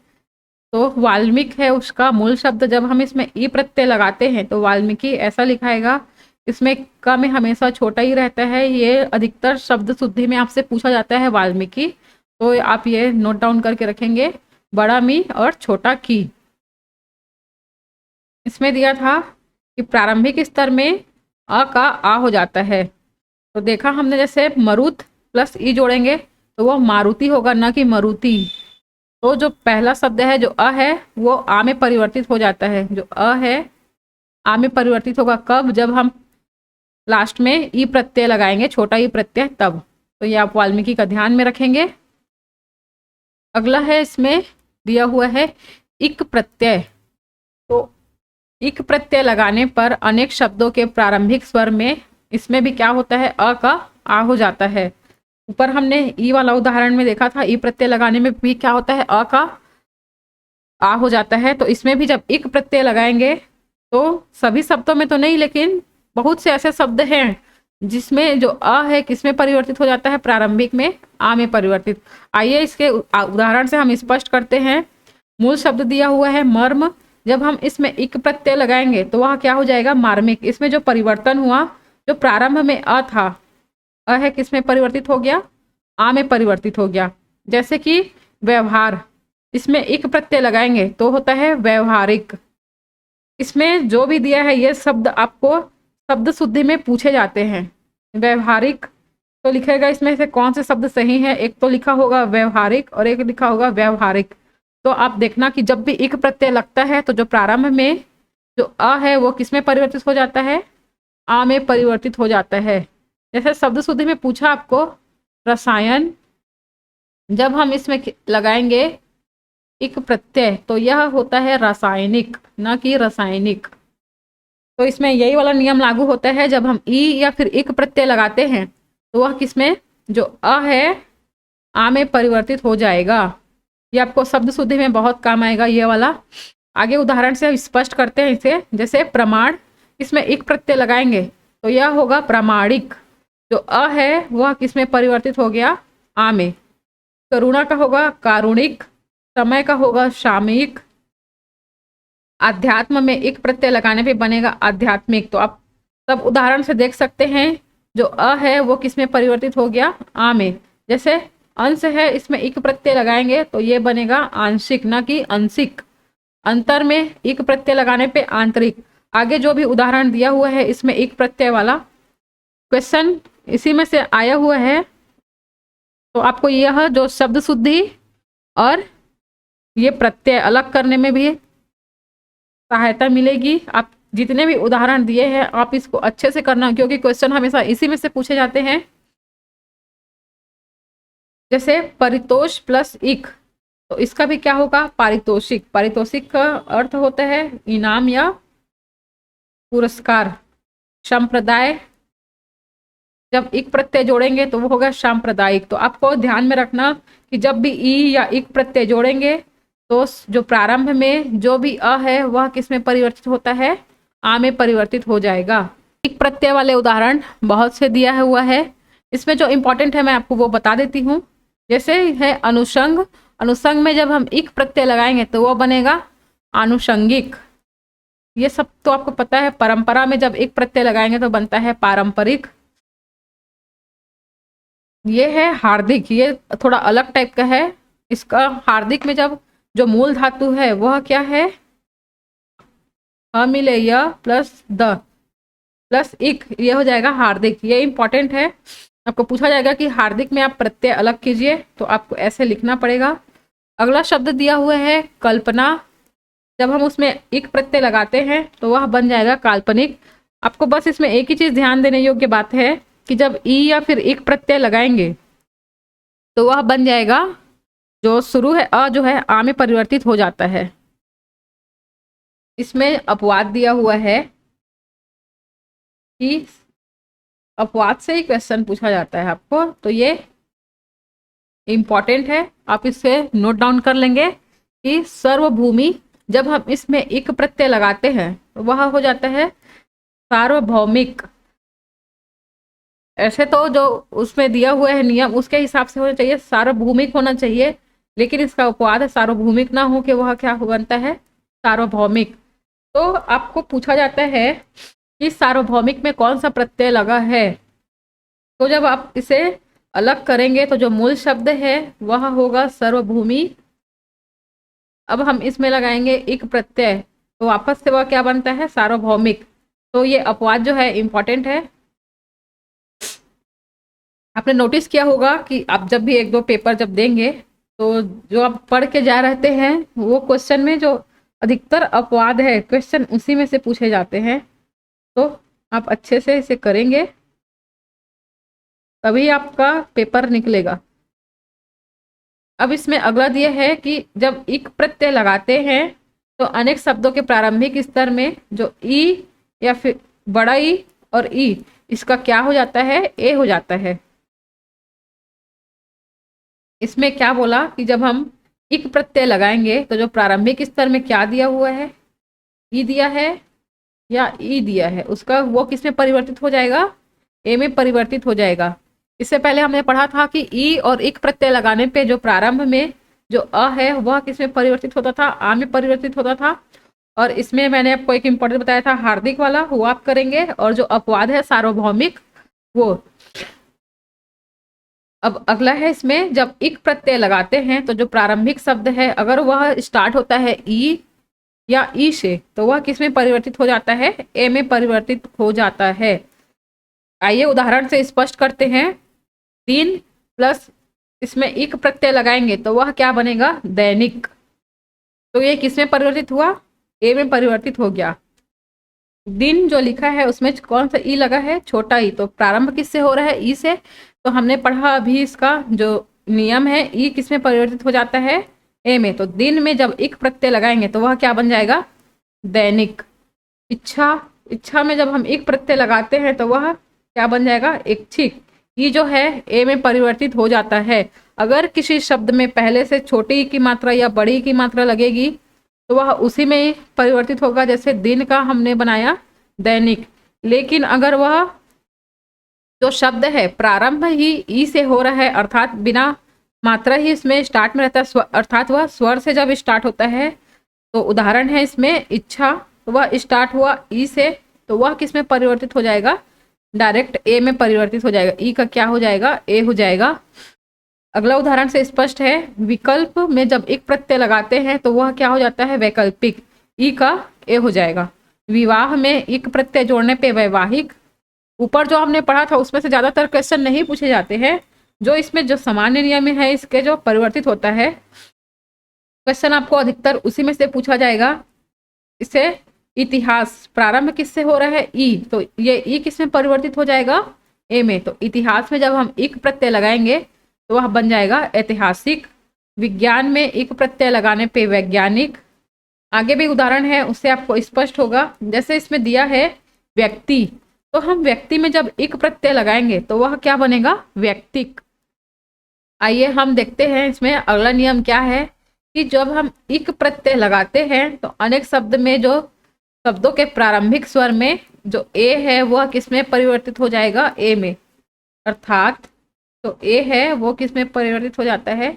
तो वाल्मीकि है उसका मूल शब्द, जब हम इसमें ई प्रत्यय लगाते हैं तो वाल्मीकि ऐसा लिखाएगा। इसमें क में हमेशा छोटा ही रहता है। ये अधिकतर शब्द शुद्धि में आपसे पूछा जाता है वाल्मीकि, तो आप ये नोट डाउन करके रखेंगे, बड़ा मी और छोटा की। इसमें दिया था कि प्रारंभिक स्तर में अ का आ हो जाता है। तो देखा हमने, जैसे मरुत प्लस ई जोड़ेंगे तो वो मारुति होगा, ना कि मरुति। तो जो पहला शब्द है जो अ है वो आ में परिवर्तित हो जाता है। जो अ है आ में परिवर्तित होगा कब, जब हम लास्ट में ई प्रत्यय लगाएंगे, छोटा ई प्रत्यय, तब। तो ये आप वाल्मीकि का ध्यान में रखेंगे। अगला है, इसमें दिया हुआ है इक प्रत्यय। तो इक प्रत्यय लगाने पर अनेक शब्दों के प्रारंभिक स्वर में इसमें भी क्या होता है, अ का आ हो जाता है। ऊपर हमने ई वाला उदाहरण में देखा था, ई प्रत्यय लगाने में भी क्या होता है, अ का आ हो जाता है। तो इसमें भी जब इक प्रत्यय लगाएंगे तो सभी शब्दों में तो नहीं, लेकिन बहुत से ऐसे शब्द हैं जिसमें जो अ है किसमें परिवर्तित हो जाता है, प्रारंभिक में आ में परिवर्तित। आइए इसके उदाहरण से हम स्पष्ट करते हैं। मूल शब्द दिया हुआ है मर्म, जब हम इसमें इक प्रत्यय लगाएंगे तो वह क्या हो जाएगा, मार्मिक। इसमें जो परिवर्तन हुआ, जो प्रारंभ में अ था, अ है किसमें परिवर्तित हो गया, आ में परिवर्तित हो गया। जैसे कि व्यवहार, इसमें इक प्रत्यय लगाएंगे तो होता है व्यवहारिक। इसमें जो भी दिया है ये शब्द आपको शब्द शुद्धि में पूछे जाते हैं। व्यवहारिक तो लिखेगा, इसमें से कौन से शब्द सही है, एक तो लिखा होगा व्यवहारिक और एक लिखा होगा व्यवहारिक। तो आप देखना कि जब भी इक प्रत्यय लगता है तो जो प्रारंभ में जो अ है वो किसमें परिवर्तित हो जाता है, आ में परिवर्तित हो जाता है। जैसे शब्द शुद्धि में पूछा आपको रसायन, जब हम इसमें लगाएंगे इक प्रत्यय तो यह होता है रासायनिक, ना कि रासायनिक। तो इसमें यही वाला नियम लागू होता है, जब हम ई या फिर इक प्रत्यय लगाते हैं तो वह किसमें, जो अ है आ में परिवर्तित हो जाएगा। ये आपको शब्द शुद्धि में बहुत काम आएगा ये वाला। आगे उदाहरण से स्पष्ट करते हैं इसे। जैसे प्रमाण, इसमें इक प्रत्यय लगाएंगे तो यह होगा प्रामाणिक। जो अ है वह किसमें परिवर्तित हो गया, आ में। करुणा का होगा कारुणिक, समय का होगा सामयिक। अध्यात्म में एक प्रत्यय लगाने पे बनेगा आध्यात्मिक। तो आप सब उदाहरण से देख सकते हैं, जो अ है वो किसमें परिवर्तित हो गया, आ में। जैसे अंश है, इसमें इक प्रत्यय लगाएंगे तो ये बनेगा आंशिक, ना कि अंशिक। अंतर में इक प्रत्यय लगाने पे आंतरिक। आगे जो भी उदाहरण दिया हुआ है इसमें इक प्रत्यय वाला क्वेश्चन इसी में से आया हुआ है। तो आपको यह जो शब्द शुद्धि और ये प्रत्यय अलग करने में भी सहायता मिलेगी। आप जितने भी उदाहरण दिए हैं आप इसको अच्छे से करना, क्योंकि क्वेश्चन हमेशा इसी में से पूछे जाते हैं। जैसे परितोष प्लस इक, तो इसका भी क्या होगा, पारितोषिक। पारितोषिक का अर्थ होता है इनाम या पुरस्कार। संप्रदाय, जब इक प्रत्यय जोड़ेंगे तो वो होगा सांप्रदायिक। तो आपको ध्यान में रखना कि जब भी ई या इक प्रत्यय जोड़ेंगे तो जो प्रारंभ में जो भी अ है वह किस में परिवर्तित होता है, आ में परिवर्तित हो जाएगा। इक प्रत्यय वाले उदाहरण बहुत से दिया हुआ है, इसमें जो इंपॉर्टेंट है मैं आपको वो बता देती हूँ। जैसे है अनुषंग, अनुषंग में जब हम इक प्रत्यय लगाएंगे तो वो बनेगा आनुषंगिक। ये सब तो आपको पता है। परंपरा में जब एक प्रत्यय लगाएंगे तो बनता है पारंपरिक। ये है हार्दिक, ये थोड़ा अलग टाइप का है। इसका हार्दिक में जब जो मूल धातु है वह क्या है, ह मिले य प्लस द प्लस इक, ये हो जाएगा हार्दिक। ये इंपॉर्टेंट है, आपको पूछा जाएगा कि हार्दिक में आप प्रत्यय अलग कीजिए तो आपको ऐसे लिखना पड़ेगा। अगला शब्द दिया हुआ है कल्पना, जब हम उसमें इक प्रत्यय लगाते हैं तो वह बन जाएगा काल्पनिक। आपको बस इसमें एक ही चीज ध्यान देने योग्य बात है कि जब ई या फिर इक प्रत्यय लगाएंगे तो वह बन जाएगा, जो शुरू है अ जो है आ में परिवर्तित हो जाता है। इसमें अपवाद दिया हुआ है कि अपवाद से ही क्वेश्चन पूछा जाता है आपको, तो ये इंपॉर्टेंट है, आप इसे नोट डाउन कर लेंगे कि सर्वभूमि जब हम इसमें इक प्रत्यय लगाते हैं तो वह हो जाता है सार्वभौमिक। ऐसे तो जो उसमें दिया हुआ है नियम उसके हिसाब से होना चाहिए, सार्वभौमिक होना चाहिए, लेकिन इसका अपवाद है सार्वभौमिक ना हो के वह क्या बनता है, सार्वभौमिक। तो आपको पूछा जाता है कि सार्वभौमिक में कौन सा प्रत्यय लगा है, तो जब आप इसे अलग करेंगे तो जो मूल शब्द है वह होगा सर्वभूमि। अब हम इसमें लगाएंगे इक प्रत्यय तो वापस से वह क्या बनता है, सार्वभौमिक। तो ये अपवाद जो है इंपॉर्टेंट है। आपने नोटिस किया होगा कि आप जब भी एक दो पेपर जब देंगे तो जो आप पढ़ के जा रहते हैं वो क्वेश्चन में जो अधिकतर अपवाद है क्वेश्चन उसी में से पूछे जाते हैं। तो आप अच्छे से इसे करेंगे तभी आपका पेपर निकलेगा। अब इसमें अगला दिया है कि जब इक प्रत्यय लगाते हैं तो अनेक शब्दों के प्रारंभिक स्तर में जो ई या फिर बड़ा ई और ई इसका क्या हो जाता है, ए हो जाता है। इसमें क्या बोला कि जब हम इक प्रत्यय लगाएंगे तो जो प्रारंभिक स्तर में क्या दिया हुआ है, ई दिया है या ई दिया है, उसका वो किस में परिवर्तित हो जाएगा, ए में परिवर्तित हो जाएगा। इससे पहले हमने पढ़ा था कि ई और इक प्रत्यय लगाने पे जो प्रारंभ में जो अ है वह किस में परिवर्तित होता था, आ में परिवर्तित होता था। और इसमें मैंने आपको एक इंपॉर्टेंट बताया था हार्दिक वाला, वो आप करेंगे, और जो अपवाद है सार्वभौमिक वो। अब अगला है इसमें जब इक प्रत्यय लगाते हैं तो जो प्रारंभिक शब्द है अगर वह स्टार्ट होता है ई या ई से तो वह किस में परिवर्तित हो जाता है, ए में परिवर्तित हो जाता है। आइए उदाहरण से स्पष्ट करते हैं। 3 प्लस इसमें इक प्रत्यय लगाएंगे तो वह क्या बनेगा, दैनिक। तो ये किस में परिवर्तित हुआ, ए में परिवर्तित हो गया। दिन जो लिखा है उसमें कौन सा ई लगा है, छोटा ई, तो प्रारंभ किससे हो रहा है, ई से। तो हमने पढ़ा अभी इसका जो नियम है, ई किस में परिवर्तित हो जाता है, ए में। तो दिन में जब इक प्रत्यय लगाएंगे तो वह क्या बन जाएगा, दैनिक। इच्छा, इच्छा में जब हम इक प्रत्यय लगाते हैं तो वह क्या बन जाएगा, इच्छिक। ई जो है ए में परिवर्तित हो जाता है। अगर किसी शब्द में पहले से छोटी की मात्रा या बड़ी की मात्रा लगेगी तो वह उसी में परिवर्तित होगा, जैसे दिन का हमने बनाया दैनिक। लेकिन अगर वह जो शब्द है प्रारंभ ही ई से हो रहा है अर्थात बिना मात्रा ही इसमें स्टार्ट में रहता है, अर्थात वह स्वर से जब स्टार्ट होता है, तो उदाहरण है इसमें इच्छा, तो वह स्टार्ट हुआ ई से तो वह किस में परिवर्तित हो जाएगा, डायरेक्ट ए में परिवर्तित हो जाएगा। ई का क्या हो जाएगा, ए हो जाएगा। अगला उदाहरण से स्पष्ट है, विकल्प में जब एक प्रत्यय लगाते हैं तो वह क्या हो जाता है, वैकल्पिक। ई का ए हो जाएगा। विवाह में एक प्रत्यय जोड़ने पे वैवाहिक। ऊपर जो हमने पढ़ा था उसमें से ज्यादातर क्वेश्चन नहीं पूछे जाते हैं, जो इसमें जो सामान्य नियम है इसके जो परिवर्तित होता है क्वेश्चन आपको अधिकतर उसी में से पूछा जाएगा। इसे इतिहास, प्रारंभ किससे हो रहा है, ई, तो ये ई किस में परिवर्तित हो जाएगा, ए में। तो इतिहास में जब हम एक प्रत्यय लगाएंगे तो वह बन जाएगा ऐतिहासिक। विज्ञान में इक प्रत्यय लगाने पे वैज्ञानिक। आगे भी उदाहरण है, उससे आपको स्पष्ट होगा। जैसे इसमें दिया है व्यक्ति, तो हम व्यक्ति में जब इक प्रत्यय लगाएंगे तो वह क्या बनेगा? व्यक्तिक। आइए हम देखते हैं इसमें अगला नियम क्या है कि जब हम इक प्रत्यय लगाते हैं तो अनेक शब्द में जो शब्दों के प्रारंभिक स्वर में जो ए है वह किस में परिवर्तित हो जाएगा? ए में। अर्थात तो ए है वो किस में परिवर्तित हो जाता है?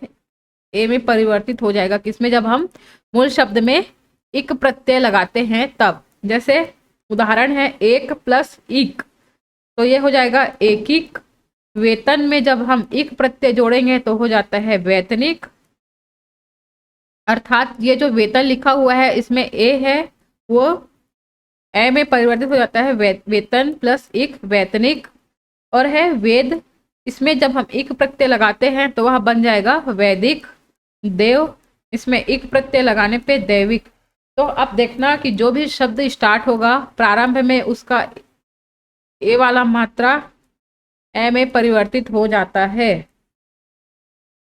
ए में परिवर्तित हो जाएगा। किसमें? जब हम मूल शब्द में इक प्रत्यय लगाते हैं तब। जैसे उदाहरण है एक प्लस इक, तो ये हो जाएगा एकिक। वेतन में जब हम इक प्रत्यय जोड़ेंगे तो हो जाता है वेतनिक। अर्थात ये जो वेतन लिखा हुआ है इसमें ए है वो ए में परिवर्तित हो जाता है वेतन प्लस इक, वैतनिक। और है वेद, इसमें जब हम इक प्रत्यय लगाते हैं तो वह बन जाएगा वैदिक। देव, इसमें इक प्रत्यय लगाने पे दैविक। तो अब देखना कि जो भी शब्द स्टार्ट होगा प्रारंभ में उसका ए वाला मात्रा ए में परिवर्तित हो जाता है।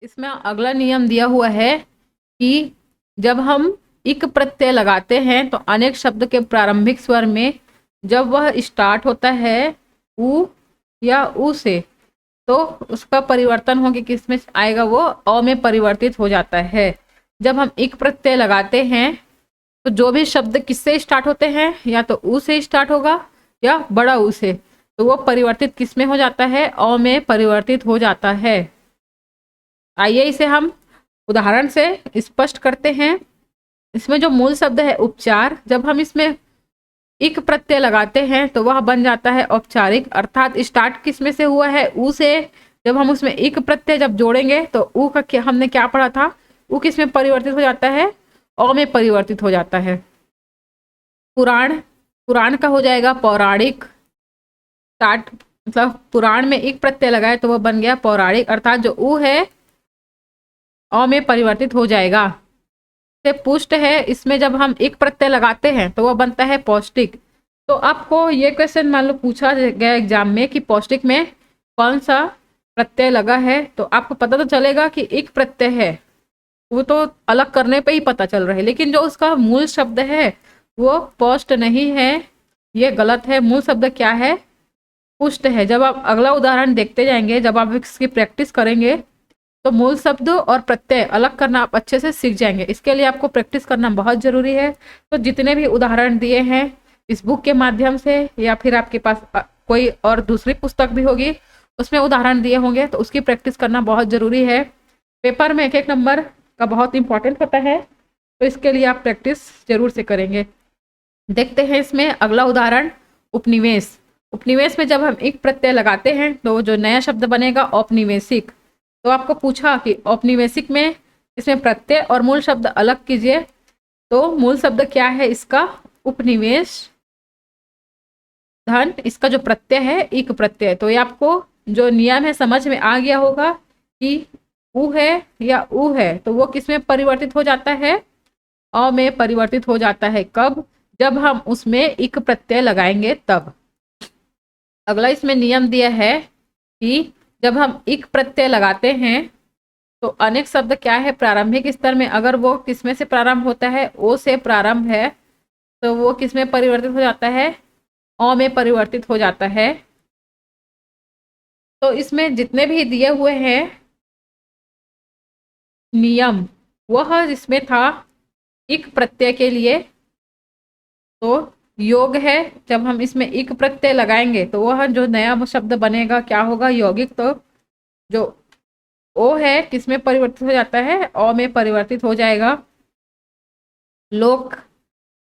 इसमें अगला नियम दिया हुआ है कि जब हम इक प्रत्यय लगाते हैं तो अनेक शब्द के प्रारंभिक स्वर में जब वह स्टार्ट होता है उ या उ से तो उसका परिवर्तन होकर किस में आएगा? वो अ में परिवर्तित हो जाता है। जब हम इक प्रत्यय लगाते हैं तो जो भी शब्द किससे स्टार्ट होते हैं या तो उ से स्टार्ट होगा या बड़ा उ से, तो वो परिवर्तित किस में हो जाता है? अ में परिवर्तित हो जाता है। आइए इसे हम उदाहरण से स्पष्ट करते हैं। इसमें जो मूल शब्द है उपचार, जब हम इसमें इक प्रत्यय लगाते हैं तो वह बन जाता है औपचारिक। अर्थात स्टार्ट किस में से हुआ है? उ से। जब हम उसमें इक प्रत्यय जब जोड़ेंगे तो उ का हमने क्या पढ़ा था? उ किस में परिवर्तित हो जाता है? अ में परिवर्तित हो जाता है। पुराण, पुराण का हो जाएगा पौराणिक। स्टार्ट मतलब पुराण में इक प्रत्यय लगाए तो वह बन गया पौराणिक। अर्थात जो उ है अ में परिवर्तित हो जाएगा। से पुष्ट है, इसमें जब हम एक प्रत्यय लगाते हैं तो वह बनता है पौष्टिक। तो आपको ये क्वेश्चन मान लो पूछा गया एग्जाम में कि पौष्टिक में कौन सा प्रत्यय लगा है, तो आपको पता तो चलेगा कि एक प्रत्यय है, वो तो अलग करने पे ही पता चल रहा है। लेकिन जो उसका मूल शब्द है वो पौष्ट नहीं है, ये गलत है। मूल शब्द क्या है? पुष्ट है। जब आप अगला उदाहरण देखते जाएंगे, जब आप इसकी प्रैक्टिस करेंगे तो मूल शब्द और प्रत्यय अलग करना आप अच्छे से सीख जाएंगे। इसके लिए आपको प्रैक्टिस करना बहुत जरूरी है। तो जितने भी उदाहरण दिए हैं इस बुक के माध्यम से या फिर आपके पास कोई और दूसरी पुस्तक भी होगी उसमें उदाहरण दिए होंगे तो उसकी प्रैक्टिस करना बहुत जरूरी है। पेपर में एक एक नंबर का बहुत इंपॉर्टेंट होता है, तो इसके लिए आप प्रैक्टिस जरूर से करेंगे। देखते हैं इसमें अगला उदाहरण उपनिवेश। उपनिवेश में जब हम एक प्रत्यय लगाते हैं तो जो नया शब्द बनेगा औपनिवेशिक। तो आपको पूछा कि औपनिवेशिक में इसमें प्रत्यय और मूल शब्द अलग कीजिए, तो मूल शब्द क्या है इसका? उपनिवेश धन, इसका जो प्रत्यय है इक प्रत्यय। तो ये आपको जो नियम है समझ में आ गया होगा कि उ है या उ है तो वो किस में परिवर्तित हो जाता है? अ में परिवर्तित हो जाता है। कब? जब हम उसमें इक प्रत्यय लगाएंगे तब। अगला इसमें नियम दिया है कि जब हम इक प्रत्यय लगाते हैं तो अनेक शब्द क्या है? प्रारंभिक स्तर में अगर वो किसमें से प्रारंभ होता है? ओ से प्रारंभ है, तो वो किसमें परिवर्तित हो जाता है? अ में परिवर्तित हो जाता है। तो इसमें जितने भी दिए हुए हैं नियम वह इसमें था इक प्रत्यय के लिए। तो योग है, जब हम इसमें इक प्रत्यय लगाएंगे तो वह जो नया शब्द बनेगा क्या होगा? यौगिक। तो जो ओ है किसमें परिवर्तित हो जाता है? अ में परिवर्तित हो जाएगा। लोक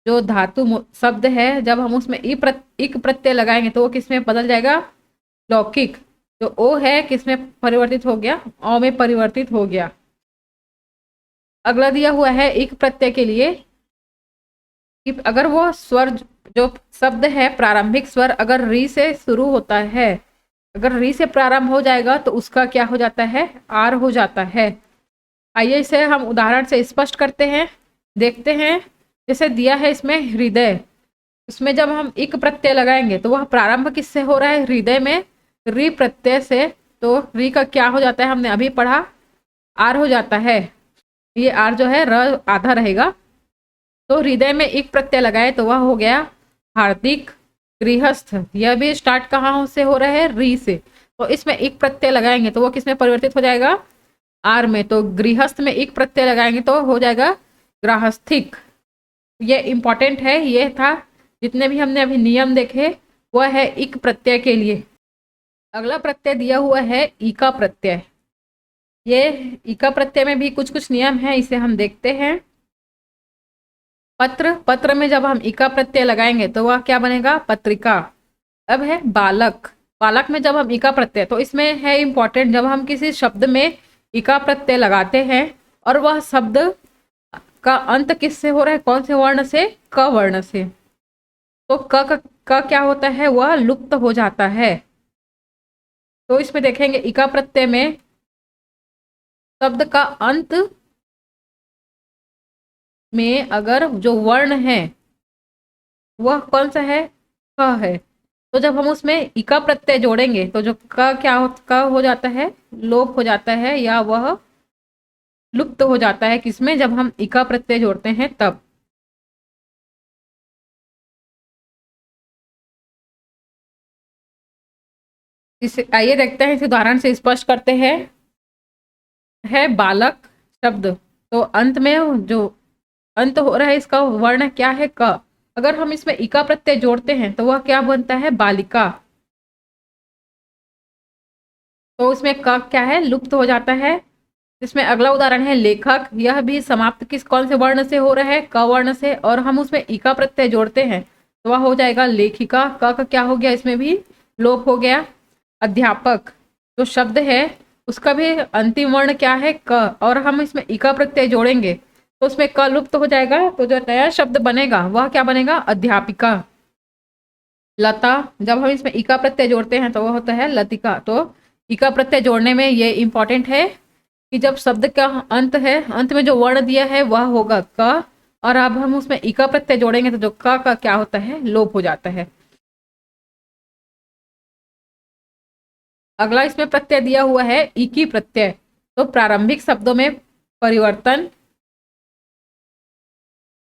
जो धातु शब्द है जब हम उसमें इक प्रत्यय लगाएंगे तो वो किसमें बदल जाएगा? लौकिक। जो ओ है किसमें परिवर्तित हो गया? अ में परिवर्तित हो गया। अगला दिया हुआ है इक प्रत्यय के लिए कि अगर वो स्वर जो शब्द है प्रारंभिक स्वर अगर री से शुरू होता है, अगर री से प्रारंभ हो जाएगा तो उसका क्या हो जाता है? आर हो जाता है। आइए इसे हम उदाहरण से स्पष्ट करते हैं, देखते हैं। जैसे दिया है इसमें हृदय, उसमें जब हम इक प्रत्यय लगाएंगे तो वह प्रारंभ किससे हो रहा है? हृदय में री प्रत्यय से। तो री का क्या हो जाता है? हमने अभी पढ़ा, आर हो जाता है। ये आर जो है र आधा रहेगा। तो हृदय में एक प्रत्यय लगाए तो वह हो गया हार्दिक। गृहस्थ, यह भी स्टार्ट कहाँ से हो रहा है, री से। तो इसमें एक प्रत्यय लगाएंगे तो वो किस में परिवर्तित हो जाएगा, आर में। तो गृहस्थ में एक प्रत्यय लगाएंगे तो हो जाएगा ग्राहस्थिक। ये इंपॉर्टेंट है। ये था जितने भी हमने अभी नियम देखे वह है इक प्रत्यय के लिए। अगला प्रत्यय दिया हुआ है ईका प्रत्यय। ये ईका प्रत्यय में भी कुछ कुछ नियम है, इसे हम देखते हैं। पत्र, पत्र में जब हम इका प्रत्यय लगाएंगे तो वह क्या बनेगा, पत्रिका। अब है बालक, बालक में जब हम इका प्रत्यय, तो इसमें है इंपॉर्टेंट, जब हम किसी शब्द में इका प्रत्यय लगाते हैं और वह शब्द का अंत किससे हो रहा है, कौन से वर्ण से, क वर्ण से, तो क क्या होता है, वह लुप्त हो जाता है। तो इसमें देखेंगे इका प्रत्यय में शब्द का अंत में अगर जो वर्ण है वह कौन सा है, क है, तो जब हम उसमें इका प्रत्यय जोड़ेंगे तो जो क क्या हो जाता है, लोप हो जाता है, या वह लुप्त हो जाता है। किसमें, जब हम इका प्रत्यय जोड़ते हैं तब। इसे आइए देखते हैं, इस उदाहरण से स्पष्ट करते हैं। है बालक शब्द, तो अंत में जो अंत हो रहा है इसका वर्ण क्या है, क। अगर हम इसमें इका प्रत्यय जोड़ते हैं तो वह क्या बनता है, बालिका। तो उसमें क क्या है, लुप्त हो जाता है। इसमें अगला उदाहरण है लेखक, यह भी समाप्त किस कौन से वर्ण से हो रहा है, क वर्ण से, और हम उसमें इका प्रत्यय जोड़ते हैं तो वह हो जाएगा लेखिका। क का क्या हो गया, इसमें भी लोप हो गया। अध्यापक जो शब्द है उसका भी अंतिम वर्ण क्या है, क, और हम इसमें इका प्रत्यय जोड़ेंगे तो उसमें क लुप्त हो जाएगा। तो जो नया शब्द बनेगा वह क्या बनेगा, अध्यापिका। लता, जब हम इसमें इका प्रत्यय जोड़ते हैं तो वह होता है लतिका। तो इका प्रत्यय जोड़ने में ये इंपॉर्टेंट है कि जब शब्द का अंत है, अंत में जो वर्ण दिया है वह होगा क, और अब हम उसमें इका प्रत्यय जोड़ेंगे तो जो क का क्या होता है, लोप हो जाता है। अगला इसमें प्रत्यय दिया हुआ है इकी प्रत्यय। तो प्रारंभिक शब्दों में परिवर्तन।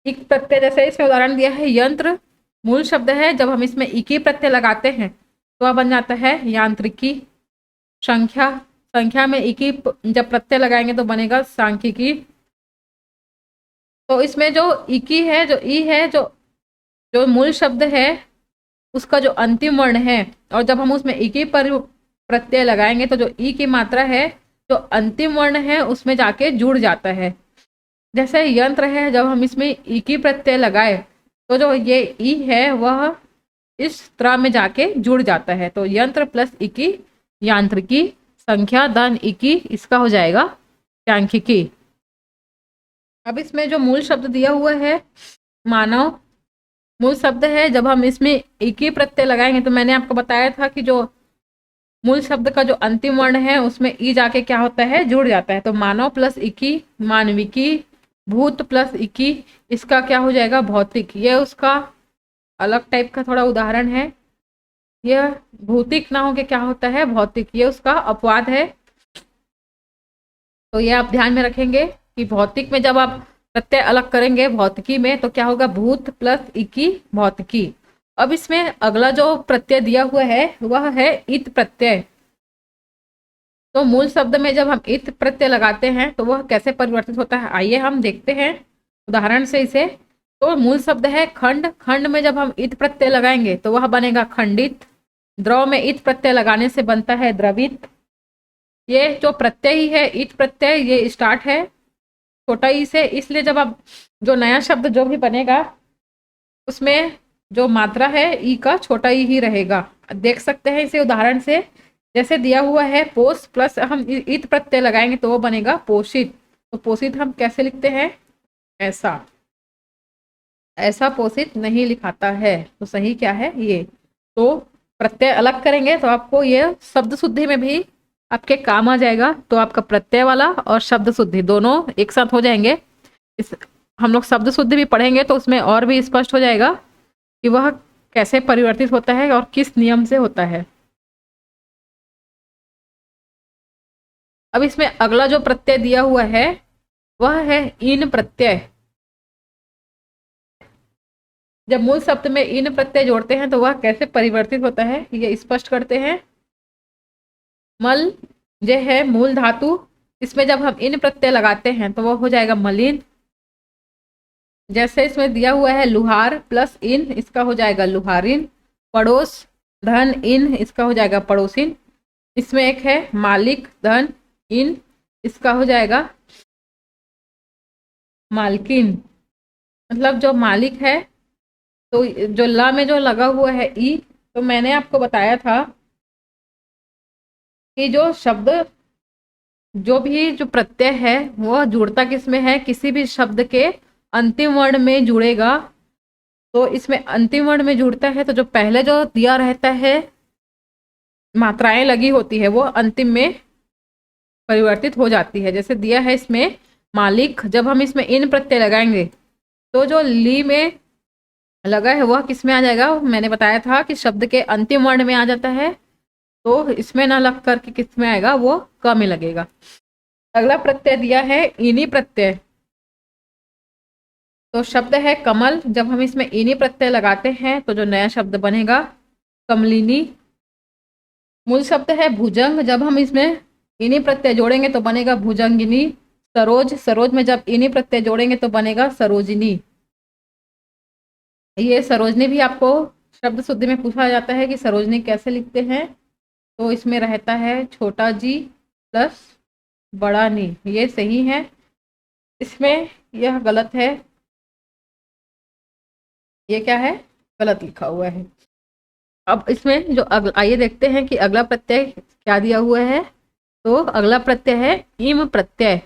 इक प्रत्यय जैसे इसमें उदाहरण दिया है यंत्र, मूल शब्द है, जब हम इसमें इकी प्रत्यय लगाते हैं तो वह बन जाता है यांत्रिकी। संख्या, संख्या में इकी जब प्रत्यय लगाएंगे तो बनेगा सांख्यिकी। तो इसमें जो इकी है, जो ई है, जो जो मूल शब्द है उसका जो अंतिम वर्ण है, और जब हम उसमें इकी पर प्रत्यय लगाएंगे तो जो ई की मात्रा है जो अंतिम वर्ण है उसमें जाके जुड़ जाता है। जैसे यंत्र है, जब हम इसमें इकी प्रत्यय लगाए तो जो ये ई है वह इस तरह में जाके जुड़ जाता है। तो यंत्र प्लस इकी यांत्रिकी, संख्या धन इकी, इसका हो जाएगा सांख्यिकी। अब इसमें जो मूल शब्द दिया हुआ है मानव, मूल शब्द है, जब हम इसमें एक ही प्रत्यय लगाएंगे तो मैंने आपको बताया था कि जो मूल शब्द का जो अंतिम वर्ण है उसमें ई जाके क्या होता है, जुड़ जाता है। तो मानव प्लस इकी मानविकी, भूत प्लस इकी, इसका क्या हो जाएगा, भौतिक। ये उसका अलग टाइप का थोड़ा उदाहरण है। यह भौतिक ना हो के क्या होता है, भौतिक, ये उसका अपवाद है। तो ये आप ध्यान में रखेंगे कि भौतिक में जब आप प्रत्यय अलग करेंगे भौतिकी में तो क्या होगा, भूत प्लस इकी भौतिकी। अब इसमें अगला जो प्रत्यय दिया हुआ है वह है इत प्रत्यय। तो मूल शब्द में जब हम इत प्रत्यय लगाते हैं तो वह कैसे परिवर्तित होता है, आइए हम देखते हैं उदाहरण से इसे। तो मूल शब्द है खंड, खंड में जब हम इत प्रत्यय लगाएंगे तो वह बनेगा खंडित। द्रव में इत प्रत्यय लगाने से बनता है द्रवित। ये जो प्रत्यय ही है इत प्रत्यय, ये स्टार्ट है छोटा ई से, इसलिए जब आप जो नया शब्द जो भी बनेगा उसमें जो मात्रा है ई का छोटा ई ही रहेगा। देख सकते हैं इसे उदाहरण से, जैसे दिया हुआ है पोष प्लस हम इत प्रत्यय लगाएंगे तो वो बनेगा पोषित। तो पोषित हम कैसे लिखते हैं, ऐसा, ऐसा पोषित नहीं लिखाता है। तो सही क्या है, ये। तो प्रत्यय अलग करेंगे तो आपको ये शब्द शुद्धि में भी आपके काम आ जाएगा। तो आपका प्रत्यय वाला और शब्द शुद्धि दोनों एक साथ हो जाएंगे। इस हम लोग शब्द शुद्धि भी पढ़ेंगे तो उसमें और भी स्पष्ट हो जाएगा कि वह कैसे परिवर्तित होता है और किस नियम से होता है। अब इसमें अगला जो प्रत्यय दिया हुआ है वह है इन प्रत्यय। जब मूल शब्द में इन प्रत्यय जोड़ते हैं तो वह कैसे परिवर्तित होता है, ये स्पष्ट करते हैं। मल जो है मूल धातु, इसमें जब हम इन प्रत्यय लगाते हैं तो वह हो जाएगा मलिन। जैसे इसमें दिया हुआ है लुहार प्लस इन, इसका हो जाएगा लुहारिन। पड़ोस धन इन, इसका हो जाएगा पड़ोसिन। इसमें एक है मालिक धन इन, इसका हो जाएगा मालकिन। मतलब जो मालिक है, तो जो ला में जो लगा हुआ है ई, तो मैंने आपको बताया था कि जो शब्द, जो भी जो प्रत्यय है वह जुड़ता किस में है, किसी भी शब्द के अंतिम वर्ण में जुड़ेगा। तो इसमें अंतिम वर्ण में जुड़ता है तो जो पहले जो दिया रहता है, मात्राएं लगी होती है, वो अंतिम में परिवर्तित हो जाती है। जैसे दिया है इसमें मालिक, जब हम इसमें इन प्रत्यय लगाएंगे तो जो ली में लगा है वह किस में आ जाएगा, मैंने बताया था कि शब्द के अंतिम वर्ण में आ जाता है। तो इसमें ना लग करके किस में आएगा, वो क में लगेगा। अगला प्रत्यय दिया है इनी प्रत्यय। तो शब्द है कमल, जब हम इसमें इनी प्रत्यय लगाते हैं तो जो नया शब्द बनेगा कमलिनी। मूल शब्द है भुजंग, जब हम इसमें इनी प्रत्यय जोड़ेंगे तो बनेगा भुजंगिनी। सरोज, सरोज में जब इनी प्रत्यय जोड़ेंगे तो बनेगा सरोजिनी। ये सरोजनी भी आपको शब्द शुद्धि में पूछा जाता है कि सरोजनी कैसे लिखते हैं, तो इसमें रहता है छोटा जी प्लस बड़ा नी, ये सही है। इसमें यह गलत है, ये क्या है, गलत लिखा हुआ है। अब इसमें जो आइए देखते हैं कि अगला प्रत्यय क्या दिया हुआ है। तो अगला प्रत्यय है इम प्रत्यय।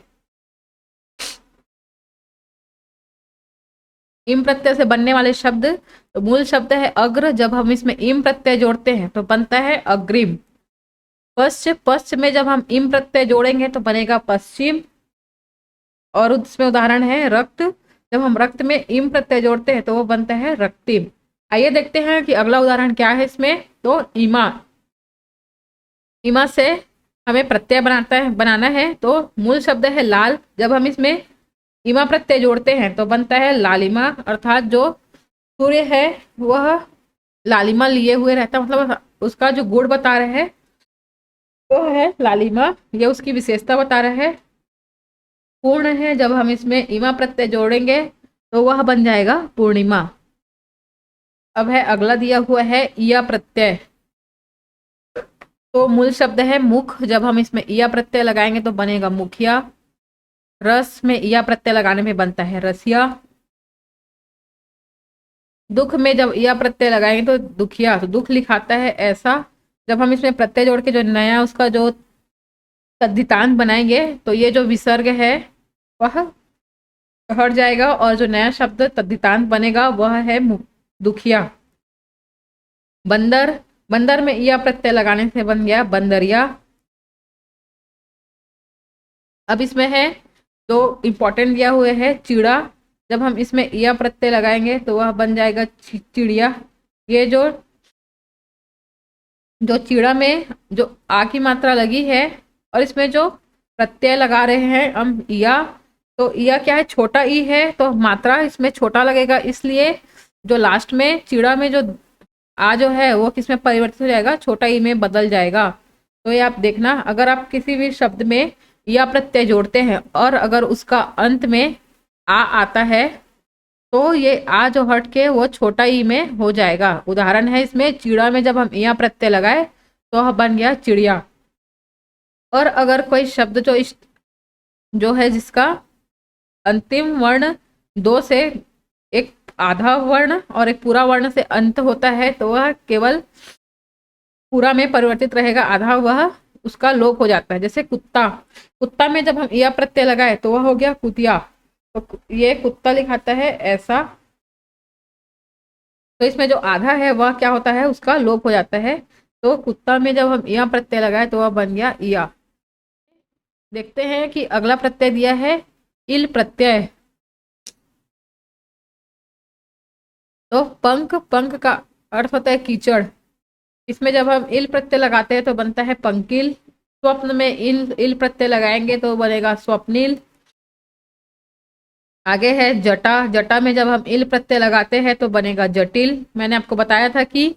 इम प्रत्यय से बनने वाले शब्द, तो मूल शब्द है अग्र, जब हम इसमें इम प्रत्यय जोड़ते हैं तो बनता है अग्रिम। पश्च, पश्च में जब हम इम प्रत्यय जोड़ेंगे तो बनेगा पश्चिम। और उसमें उदाहरण है रक्त, जब हम रक्त में इम प्रत्यय जोड़ते हैं तो वो बनता है रक्तिम। आइए देखते हैं कि अगला उदाहरण क्या है इसमें। तो इमा, इमा से हमें प्रत्यय बनाना है। तो मूल शब्द है लाल, जब हम इसमें इमा प्रत्यय जोड़ते हैं तो बनता है लालिमा। अर्थात जो सूर्य है वह लालिमा लिए हुए रहता, मतलब उसका जो गुण बता रहे हैं वो है लालिमा, ये उसकी विशेषता बता रहा है। पूर्ण है, जब हम इसमें इमा प्रत्यय जोड़ेंगे तो वह बन जाएगा पूर्णिमा। अब है अगला दिया हुआ है इया प्रत्यय। तो मूल शब्द है मुख, जब हम इसमें इया प्रत्यय लगाएंगे तो बनेगा मुखिया। रस में इया प्रत्यय लगाने में बनता है रसिया। दुख में जब इया प्रत्यय लगाएंगे तो दुखिया, तो दुख लिखाता है ऐसा। जब हम इसमें प्रत्यय जोड़ के जो नया उसका जो तद्धितांत बनाएंगे तो ये जो विसर्ग है वह हट जाएगा और जो नया शब्द तद्धितांत बनेगा वह है दुखिया। बंदर, बंदर में इया प्रत्यय लगाने से बन गया बंदरिया। अब इसमें है दो इंपॉर्टेंट दिया हुए है चिड़ा, जब हम इसमें इया प्रत्यय लगाएंगे तो वह बन जाएगा चिड़िया। ये जो जो चिड़ा में जो आ की मात्रा लगी है और इसमें जो प्रत्यय लगा रहे हैं हम इया, तो इया क्या है, छोटा ई है तो मात्रा इसमें छोटा लगेगा, इसलिए जो लास्ट में चिड़ा में जो आ जो है वो किस में परिवर्तित हो जाएगा, छोटा ई में बदल जाएगा। तो ये आप देखना, अगर आप किसी भी शब्द में या प्रत्यय जोड़ते हैं और अगर उसका अंत में आ आता है तो ये आ जो हट के वो छोटा ई में हो जाएगा। उदाहरण है इसमें चिड़ा में जब हम या प्रत्यय लगाए तो वह बन गया चिड़िया। और अगर कोई शब्द जो है जिसका अंतिम वर्ण दो से, एक आधा वर्ण और एक पूरा वर्ण से अंत होता है तो वह केवल पूरा में परिवर्तित रहेगा, आधा वह उसका लोप हो जाता है। जैसे कुत्ता, कुत्ता में जब हम या प्रत्यय लगाए तो वह हो गया कुतिया, तो ये कुत्ता लिखाता है ऐसा। तो इसमें जो आधा है वह क्या होता है, उसका लोप हो जाता है। तो कुत्ता में जब हम या प्रत्यय लगाए तो वह बन गया या। देखते हैं कि अगला प्रत्यय दिया है इल प्रत्यय। तो पंख, पंख का अर्थ होता है कीचड़, इसमें जब हम इल प्रत्यय लगाते हैं तो बनता है पंकिल। स्वप्न में इल इल प्रत्यय लगाएंगे तो बनेगा स्वप्निल। आगे है जटा। जटा में जब हम इल प्रत्यय लगाते हैं तो बनेगा जटिल। मैंने आपको बताया था कि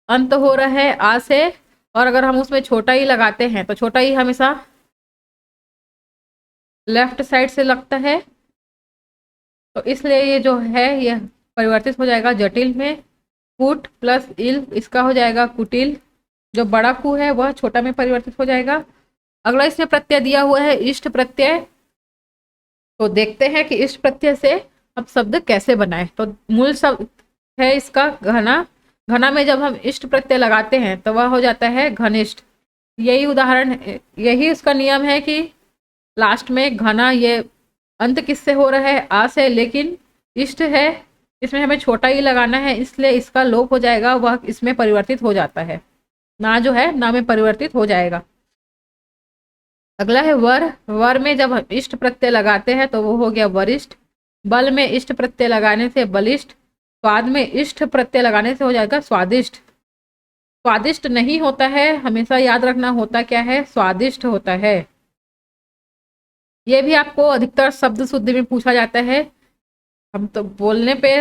अंत हो रहा है आ से, और अगर हम उसमें छोटा ही लगाते हैं तो छोटा ही हमेशा लेफ्ट साइड से लगता है, तो इसलिए ये जो है ये परिवर्तित हो जाएगा जटिल में। कुट प्लस इल, इसका हो जाएगा कुटिल। जो बड़ा कु है वह छोटा में परिवर्तित हो जाएगा। अगला इसमें प्रत्यय दिया हुआ है इष्ट प्रत्यय। तो देखते हैं कि इष्ट प्रत्यय से अब शब्द कैसे बनाए। तो मूल शब्द है इसका घना। घना में जब हम इष्ट प्रत्यय लगाते हैं तो वह हो जाता है घनिष्ठ। यही उदाहरण, यही उसका नियम है कि लास्ट में घना, ये अंत किससे हो रहा है आ से, लेकिन इष्ट है इसमें हमें छोटा ही लगाना है, इसलिए इसका लोप हो जाएगा, वह इसमें परिवर्तित हो जाता है। ना जो है ना में परिवर्तित हो जाएगा। अगला है वर। वर में जब हम इष्ट प्रत्यय लगाते हैं तो वो हो गया वरिष्ठ। बल में इष्ट प्रत्यय लगाने से बलिष्ठ। स्वाद में इष्ट प्रत्यय लगाने से हो जाएगा स्वादिष्ट। स्वादिष्ट नहीं होता है, हमेशा याद रखना होता क्या है, स्वादिष्ट होता है। ये भी आपको अधिकतर शब्द शुद्धि में पूछा जाता है। हम तो बोलने पे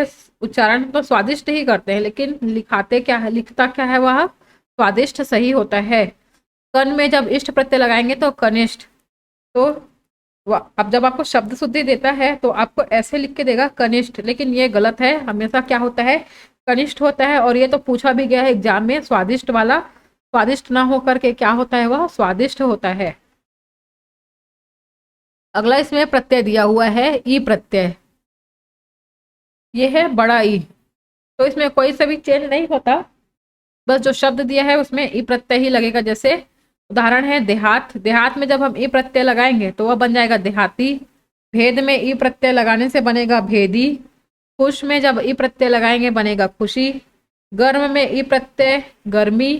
उच्चारण तो स्वादिष्ट ही करते हैं, लेकिन लिखाते क्या है, लिखता क्या है, वह स्वादिष्ट सही होता है। कन में जब इष्ट प्रत्यय लगाएंगे तो कनिष्ठ। तो अब जब आपको शब्द शुद्धि देता है तो आपको ऐसे लिख के देगा कनिष्ठ, लेकिन ये गलत है। हमेशा क्या होता है, कनिष्ठ होता है। और ये तो पूछा भी गया है एग्जाम में, स्वादिष्ट वाला स्वादिष्ट ना होकर के क्या होता है, वह स्वादिष्ट होता है। अगला इसमें प्रत्यय दिया हुआ है ई प्रत्यय। ये है बड़ा ई। तो इसमें कोई सा भी चेंज नहीं होता, बस जो शब्द दिया है उसमें ई प्रत्यय ही लगेगा। जैसे उदाहरण है देहात। देहात में जब हम ई प्रत्यय लगाएंगे तो वह बन जाएगा देहाती। भेद में ई प्रत्यय लगाने से बनेगा भेदी। खुश में जब ई प्रत्यय लगाएंगे बनेगा खुशी। गर्म में ई प्रत्यय गर्मी।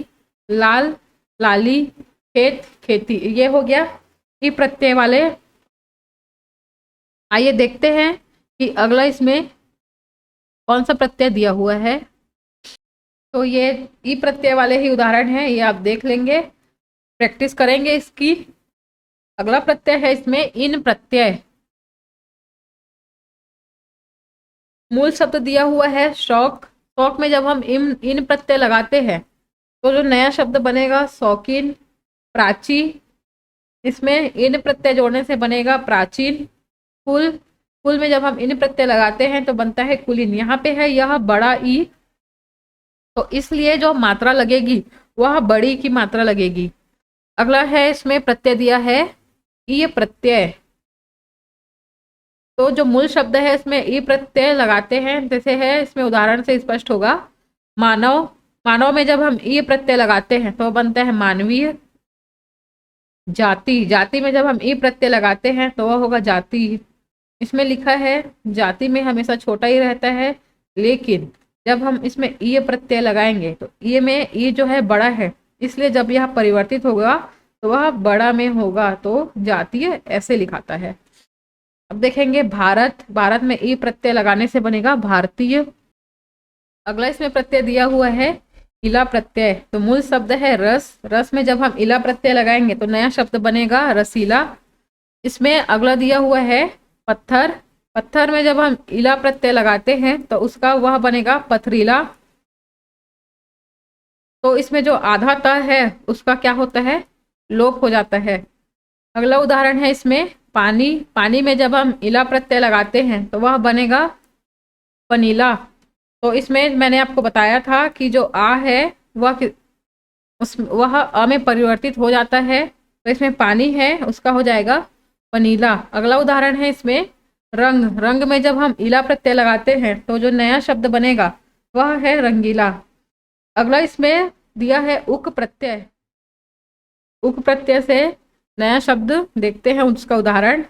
लाल लाली। खेत खेती। ये हो गया ई प्रत्यय वाले। आइए देखते हैं कि अगला इसमें कौन सा प्रत्यय दिया हुआ है। तो ये ई प्रत्यय वाले ही उदाहरण है, ये आप देख लेंगे, प्रैक्टिस करेंगे इसकी। अगला प्रत्यय है इसमें इन प्रत्यय। मूल शब्द दिया हुआ है शौक। शौक में जब हम इन प्रत्यय लगाते हैं तो जो नया शब्द बनेगा शौकीन। प्राची, इसमें इन प्रत्यय जोड़ने से बनेगा प्राचीन। कुल। कुल में जब हम इन प्रत्यय लगाते हैं तो बनता है कुलीन। यहाँ पे है यह बड़ा ई, तो इसलिए जो मात्रा लगेगी वह बड़ी की मात्रा लगेगी। अगला है इसमें प्रत्यय दिया है ई प्रत्यय। तो जो मूल शब्द है इसमें ई प्रत्यय लगाते हैं, जैसे है इसमें उदाहरण से स्पष्ट होगा। मानव। मानव में जब हम ई प्रत्यय लगाते हैं तो बनता है मानवीय। जाति। जाति में जब हम ई प्रत्यय लगाते हैं तो वह होगा जाति। इसमें लिखा है जाति में हमेशा छोटा ही रहता है, लेकिन जब हम इसमें ई प्रत्यय लगाएंगे तो ई में ई जो है बड़ा है, इसलिए जब यह परिवर्तित होगा तो वह बड़ा में होगा, तो जातीय ऐसे लिखाता है। अब देखेंगे भारत। भारत में ई प्रत्यय लगाने से बनेगा भारतीय। अगला इसमें प्रत्यय दिया हुआ है इला प्रत्यय। तो मूल शब्द है रस। रस में जब हम इला प्रत्यय लगाएंगे तो नया शब्द बनेगा रसीला। इसमें अगला दिया हुआ है पत्थर। पत्थर में जब हम इला प्रत्यय लगाते हैं तो उसका वह बनेगा पथरीला। तो इसमें जो आधा त है उसका क्या होता है, लोप हो जाता है। अगला उदाहरण है इसमें पानी। पानी में जब हम इला प्रत्यय लगाते हैं तो वह बनेगा पनीला। तो इसमें मैंने आपको बताया था कि जो आ है वह अ में परिवर्तित हो जाता है, तो इसमें पानी है उसका हो जाएगा पनीला। अगला उदाहरण है इसमें रंग। रंग में जब हम इला प्रत्यय लगाते हैं तो जो नया शब्द बनेगा वह है रंगीला। अगला इसमें दिया है उक प्रत्यय। उक प्रत्यय से नया शब्द देखते हैं उसका उदाहरण।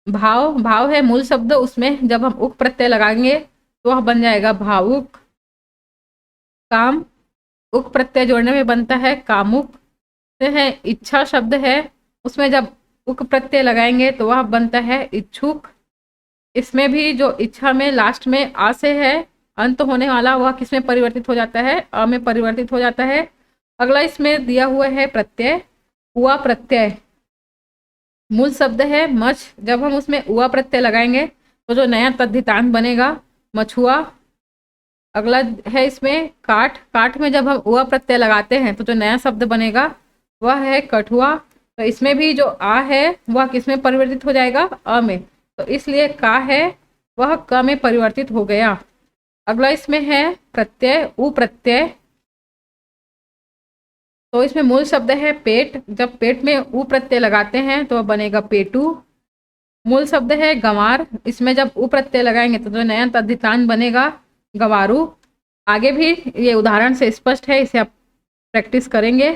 भाव। भाव है मूल शब्द, उसमें जब हम उक प्रत्यय लगाएंगे तो वह बन जाएगा भावुक। काम। उक प्रत्यय जोड़ने में बनता है कामुक। है इच्छा शब्द है, उसमें जब उक प्रत्यय लगाएंगे तो वह बनता है इच्छुक। इसमें भी जो इच्छा में लास्ट में आ से है अंत होने वाला, वह किस में परिवर्तित हो जाता है, अ में परिवर्तित हो जाता है। अगला इसमें दिया हुआ है प्रत्यय हुआ प्रत्यय। मूल शब्द है मछ। जब हम उसमें उआ प्रत्यय लगाएंगे तो जो नया तद्धितांत बनेगा मछुआ। अगला है इसमें काठ। काठ में जब हम उआ प्रत्यय लगाते हैं तो जो नया शब्द बनेगा वह है कठुआ। तो इसमें भी जो आ है वह किस में परिवर्तित हो जाएगा, अ में। तो इसलिए का है वह क में परिवर्तित हो गया। अगला इसमें है प्रत्यय उ प्रत्यय। तो इसमें मूल शब्द है पेट। जब पेट में उ प्रत्यय लगाते हैं तो बनेगा पेटू। मूल शब्द है गंवार। इसमें जब उ प्रत्यय लगाएंगे तो जो नया तद्धितांत बनेगा गंवारू। आगे भी ये उदाहरण से स्पष्ट है, इसे आप प्रैक्टिस करेंगे।